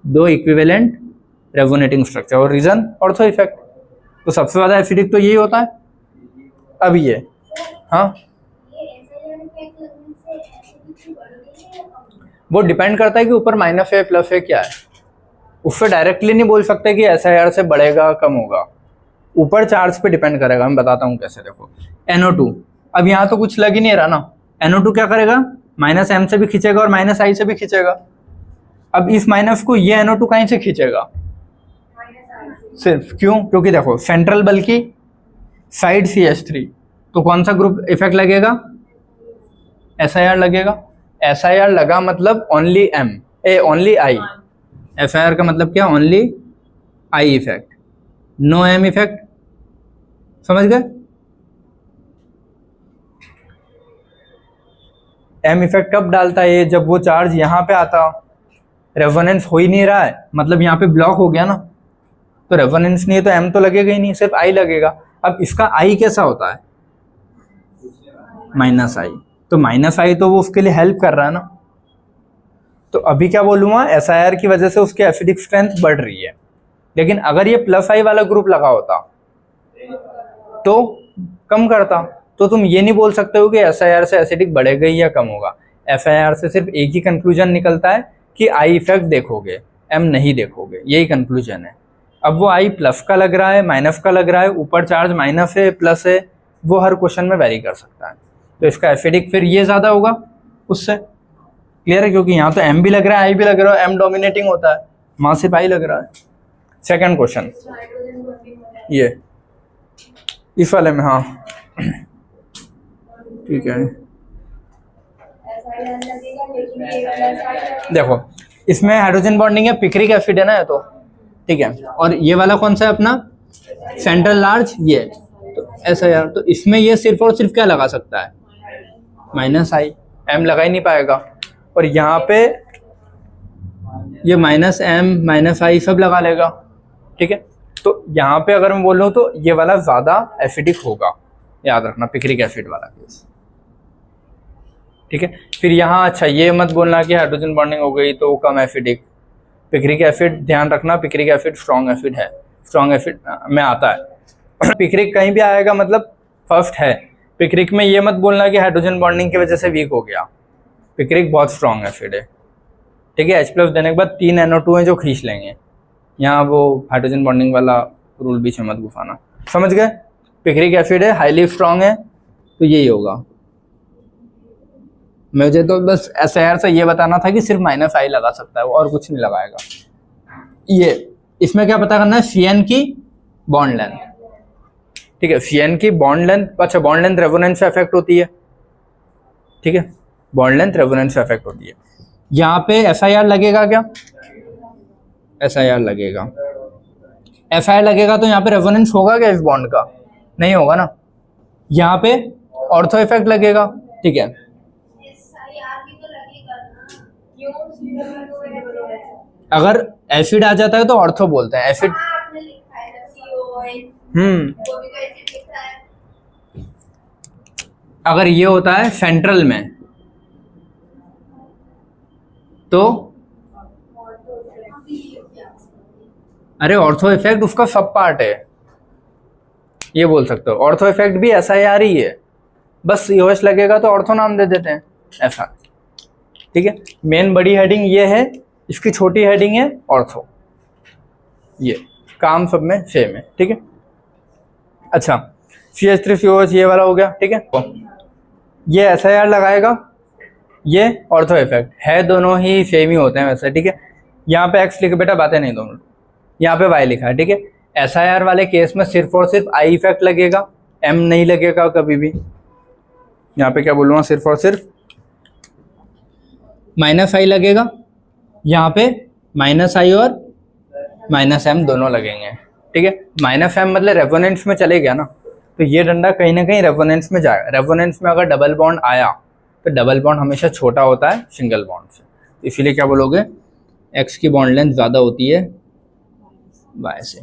2 इक्विवेलेंट रेजोनेटिंग स्ट्रक्चर, और रीजन ऑर्थो इफेक्ट, तो सबसे ज्यादा एसिडिक तो यही होता है। अब ये हाँ वो डिपेंड करता है कि ऊपर -A + A क्या है, उससे डायरेक्टली नहीं बोल सकते कि SIR से बढ़ेगा कम होगा, ऊपर चार्ज पे डिपेंड करेगा। मैं बताता हूँ कैसे, देखो NO2, अब यहाँ तो कुछ लग ही नहीं रहा ना, NO2 क्या करेगा, -M से भी खींचेगा और -I से भी खींचेगा। अब इस माइनस को ये NO2 कहीं से खींचेगा, सिर्फ क्यों, क्योंकि देखो सेंट्रल बल्कि साइड CH3, तो कौन सा ग्रुप इफेक्ट लगेगा, SIR लगेगा। SIR लगा मतलब ओनली ओनली I, SIR का मतलब क्या, only I effect, no M effect, समझ गए। M इफेक्ट कब डालता है ये, जब वो चार्ज यहाँ पे आता, रेजोनेंस हो ही नहीं रहा है, मतलब यहाँ पे ब्लॉक हो गया ना, तो रेजोनेंस नहीं है तो M तो लगेगा ही नहीं, सिर्फ I लगेगा। अब इसका I कैसा होता है, -I, तो -I तो वो उसके लिए हेल्प कर रहा है ना, तो अभी क्या बोलूँगा, SIR की वजह से उसकी एसिडिक स्ट्रेंथ बढ़ रही है, लेकिन अगर ये +I वाला ग्रुप लगा होता तो कम करता, तो तुम ये नहीं बोल सकते हो कि SIR से एसिडिक बढ़ेगा या कम होगा। SIR से सिर्फ एक ही कंक्लूजन निकलता है कि I इफेक्ट देखोगे, M नहीं देखोगे, यही कंक्लूजन है। अब वो I प्लस का लग रहा है, माइनस का लग रहा है, ऊपर चार्ज माइनस है प्लस है, वो हर क्वेश्चन में वेरी कर सकता है, तो इसका एसिडिक फिर ये ज़्यादा होगा उससे, क्लियर है, क्योंकि यहाँ तो M भी लग रहा है I भी लग रहा है, M डोमिनेटिंग होता है, वहां से पाई लग रहा है। सेकंड क्वेश्चन हाइड्रोजन बॉन्डिंग होता है। ये इस वाले में, हाँ ठीक है। ऐसा ही लगेगा लेकिन ये वाला साइड देखो इसमें हाइड्रोजन बॉन्डिंग है, पिक्रिक एसिड है ना ये तो, ठीक है। और ये वाला कौन सा है अपना सेंट्रल लार्ज, ये तो ऐसा यार, तो इसमें ये सिर्फ और सिर्फ क्या लगा सकता है, माइनस आई, एम लगा ही नहीं पाएगा। और यहाँ पे ये माइनस एम माइनस आई सब लगा लेगा, ठीक है। तो यहाँ पे अगर मैं बोल रहा हूँ तो ये वाला ज़्यादा एसिडिक होगा, याद रखना, पिक्रिक एसिड वाला केस, ठीक है। फिर यहाँ अच्छा ये मत बोलना कि हाइड्रोजन बॉन्डिंग हो गई तो कम एसिडिक। पिक्रिक एसिड ध्यान रखना, पिक्रिक एसिड स्ट्रॉन्ग एसिड है, स्ट्रॉन्ग एसिड में आता है। पिक्रिक कहीं भी आएगा मतलब फर्स्ट है। पिक्रिक में ये मत बोलना कि हाइड्रोजन बॉन्डिंग की वजह से वीक हो गया, पिक्रिक बहुत स्ट्रॉन्ग एसिड है, ठीक है। H+ देने के बाद 3 NO2 हैं जो खींच लेंगे, यहाँ वो हाइड्रोजन बॉन्डिंग वाला रूल बीच में मत घुसाना, समझ गए। पिक्रिक एसिड है, हाईली स्ट्रॉन्ग है, तो यही होगा। मुझे तो बस SIR से ये बताना था कि सिर्फ माइनस आई लगा सकता है वो, और कुछ नहीं लगाएगा। ये इसमें क्या पता करना है, CN की बॉन्ड लेंथ, ठीक है। CN की बॉन्ड लेंथ, अच्छा बॉन्ड लेंथ रेजोनेंस से अफेक्ट होती है, ठीक है, बॉन्ड लेंथ रेजोनेंस से अफेक्ट होती है। यहाँ पे SIR लगेगा क्या, SIR लगेगा, SIR लगेगा तो यहाँ पे रेजोनेंस होगा क्या इस बॉन्ड का, नहीं होगा ना। यहाँ पे ऑर्थो इफेक्ट लगेगा, ठीक है। SIR भी तो लगेगा ना, क्यों? अगर एसिड आ जाता है तो ऑर्थो बोलते हैं, एसिड। हाँ, आपने लिखा है ना COH, वो भी तो एसिड लिखा है। अगर ये होता है सेंट्रल में तो, अरे ऑर्थो इफेक्ट उसका सब पार्ट है, ये बोल सकते हो। ऑर्थो इफेक्ट भी SIR ही है, बस COH लगेगा तो ऑर्थो नाम दे देते हैं, ऐसा, ठीक है। मेन बड़ी हेडिंग ये है, इसकी छोटी हेडिंग है ऑर्थो, ये काम सब में सेम है, ठीक है। अच्छा CH3COH ये वाला हो गया, ठीक है। ये SIR लगाएगा, ये ऑर्थो इफेक्ट है, दोनों ही सेम ही होते हैं वैसे, ठीक है। यहाँ पे X लिखा, बेटा बातें नहीं दो मिनट, यहाँ पे Y लिखा है, ठीक है। SIR वाले केस में सिर्फ और सिर्फ I इफेक्ट लगेगा, M नहीं लगेगा कभी भी। यहाँ पे क्या बोलूँगा, सिर्फ और सिर्फ माइनस I लगेगा, यहाँ पे माइनस I और माइनस M दोनों लगेंगे, ठीक है। माइनस M मतलब रेजोनेंस में चले गया ना, तो ये डंडा कहीं ना कहीं रेजोनेंस में जाएगा। रेजोनेंस में अगर डबल बॉन्ड आया तो डबल बॉन्ड हमेशा छोटा होता है सिंगल बॉन्ड से, तो इसीलिए क्या बोलोगे, X की बॉन्ड लेंथ ज़्यादा होती है Y से,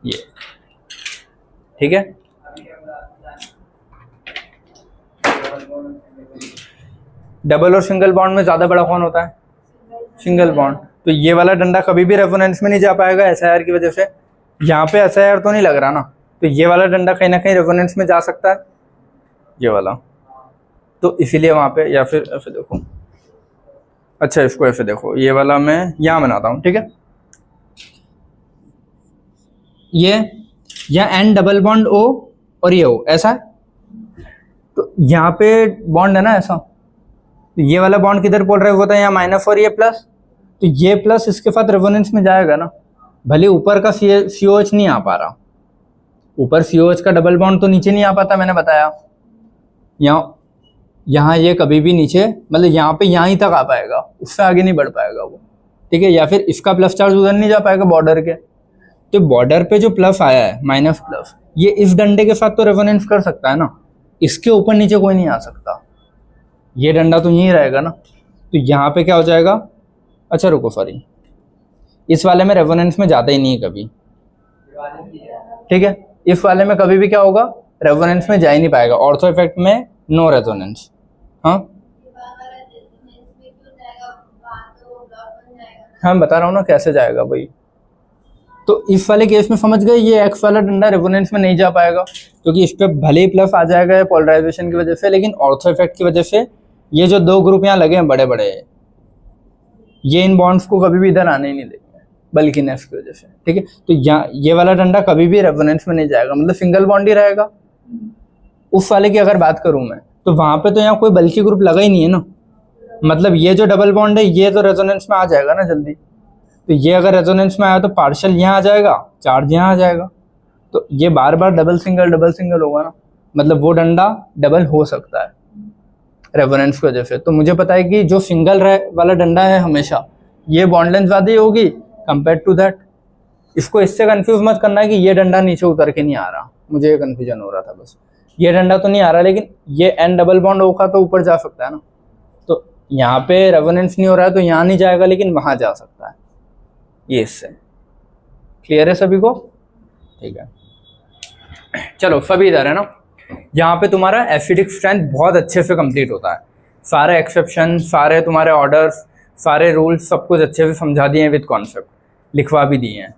ये ठीक है। डबल और सिंगल बॉन्ड में ज़्यादा बड़ा कौन होता है, सिंगल बॉन्ड। तो ये वाला डंडा कभी भी रेजोनेंस में नहीं जा पाएगा SIR की वजह से। यहाँ पे SIR तो नहीं लग रहा ना, तो ये वाला डंडा कहीं ना कहीं रेजोनेंस में जा सकता है, ये वाला, तो इसीलिए वहाँ पे। या फिर ऐसे देखो, अच्छा इसको ऐसे देखो, ये वाला मैं यहाँ बनाता हूँ, ठीक है। ये या N डबल बॉन्ड O और ये O, ऐसा है, तो यहाँ पे बॉन्ड है ना ऐसा, तो ये वाला बॉन्ड किधर बोल रहे होता है, यहाँ माइनस और ये प्लस, तो ये प्लस इसके साथ रेजोनेंस में जाएगा ना। भले ऊपर का COH नहीं आ पा रहा, ऊपर COH का डबल बॉन्ड तो नीचे नहीं आ पाता, मैंने बताया। यहाँ ये कभी भी नीचे, मतलब यहाँ पे यहाँ ही तक आ पाएगा, उससे आगे नहीं बढ़ पाएगा वो, ठीक है। या फिर इसका प्लस चार्ज उधर नहीं जा पाएगा बॉर्डर के, तो बॉर्डर पे जो प्लस आया है माइनस प्लस, ये इस डंडे के साथ तो रेजोनेंस कर सकता है ना, इसके ऊपर नीचे कोई नहीं आ सकता, ये डंडा तो यहीं रहेगा ना। तो यहाँ पे क्या हो जाएगा, अच्छा रुको सॉरी, इस वाले में रेजोनेंस में जाता ही नहीं है कभी, ठीक है। इस वाले में कभी भी क्या होगा, रेजोनेंस में जा ही नहीं पाएगा। ऑर्थो इफेक्ट में नो रेजोनेंस, हाँ हाँ बता रहा हूँ ना कैसे जाएगा भाई। तो इस वाले केस में समझ गए, ये X वाला डंडा रेजोनेंस में नहीं जा पाएगा, क्योंकि इस पे भले ही प्लस आ जाएगा पोलराइजेशन की वजह से, लेकिन ऑर्थो इफेक्ट की वजह से ये जो दो ग्रुप यहाँ लगे हैं बड़े बड़े, ये इन बॉन्ड्स को कभी भी इधर आने ही नहीं देंगे, बल्कि नेक्स्ट की वजह से, ठीक है। तो यहाँ ये वाला डंडा कभी भी रेजोनेंस में नहीं जाएगा, मतलब सिंगल बॉन्ड ही रहेगा। उस वाले की अगर बात करूँ मैं, तो वहाँ पे तो यहाँ कोई बल्कि ग्रुप लगा ही नहीं है ना, मतलब ये जो डबल बॉन्ड है ये तो रेजोनेंस में आ जाएगा ना जल्दी, तो ये अगर रेजोनेंस में आया तो पार्शियल यहाँ आ जाएगा, चार्ज यहाँ आ जाएगा, तो ये बार बार डबल सिंगल होगा ना, मतलब वो डंडा डबल हो सकता है रेजोनेंस की वजह से। तो मुझे पता है कि जो सिंगल वाला डंडा है हमेशा ये बॉन्ड लेंथ ज़्यादा ही होगी कंपेयर टू दैट। इसको इससे कंफ्यूज मत करना है कि ये डंडा नीचे उतर के नहीं आ रहा, मुझे ये कन्फ्यूजन हो रहा था बस। ये डंडा तो नहीं आ रहा, लेकिन ये एन डबल बॉन्ड होगा तो ऊपर जा सकता है ना, तो यहाँ पे रेजोनेंस नहीं हो रहा है तो यहाँ नहीं जाएगा लेकिन वहाँ जा सकता है, ये इससे क्लियर है सभी को? ठीक है, चलो सभी इधर है ना। यहाँ पे तुम्हारा एसिडिक स्ट्रेंथ बहुत अच्छे से कंप्लीट होता है, सारे एक्सेप्शन, सारे तुम्हारे ऑर्डर्स, सारे रूल्स, सब कुछ अच्छे से समझा दिए हैं विद कॉन्सेप्ट, लिखवा भी दिए हैं।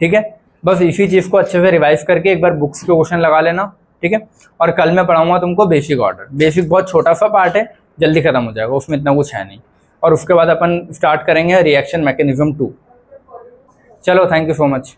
ठीक है, बस इसी चीज़ को अच्छे से रिवाइज करके एक बार बुक्स के क्वेश्चन लगा लेना। ठीक है, और कल मैं पढ़ाऊंगा तुमको बेसिक ऑर्डर। बेसिक बहुत छोटा सा पार्ट है, जल्दी खत्म हो जाएगा, उसमें इतना कुछ है नहीं। और उसके बाद अपन स्टार्ट करेंगे रिएक्शन मैकेनिज्म 2। चलो, थैंक यू सो मच।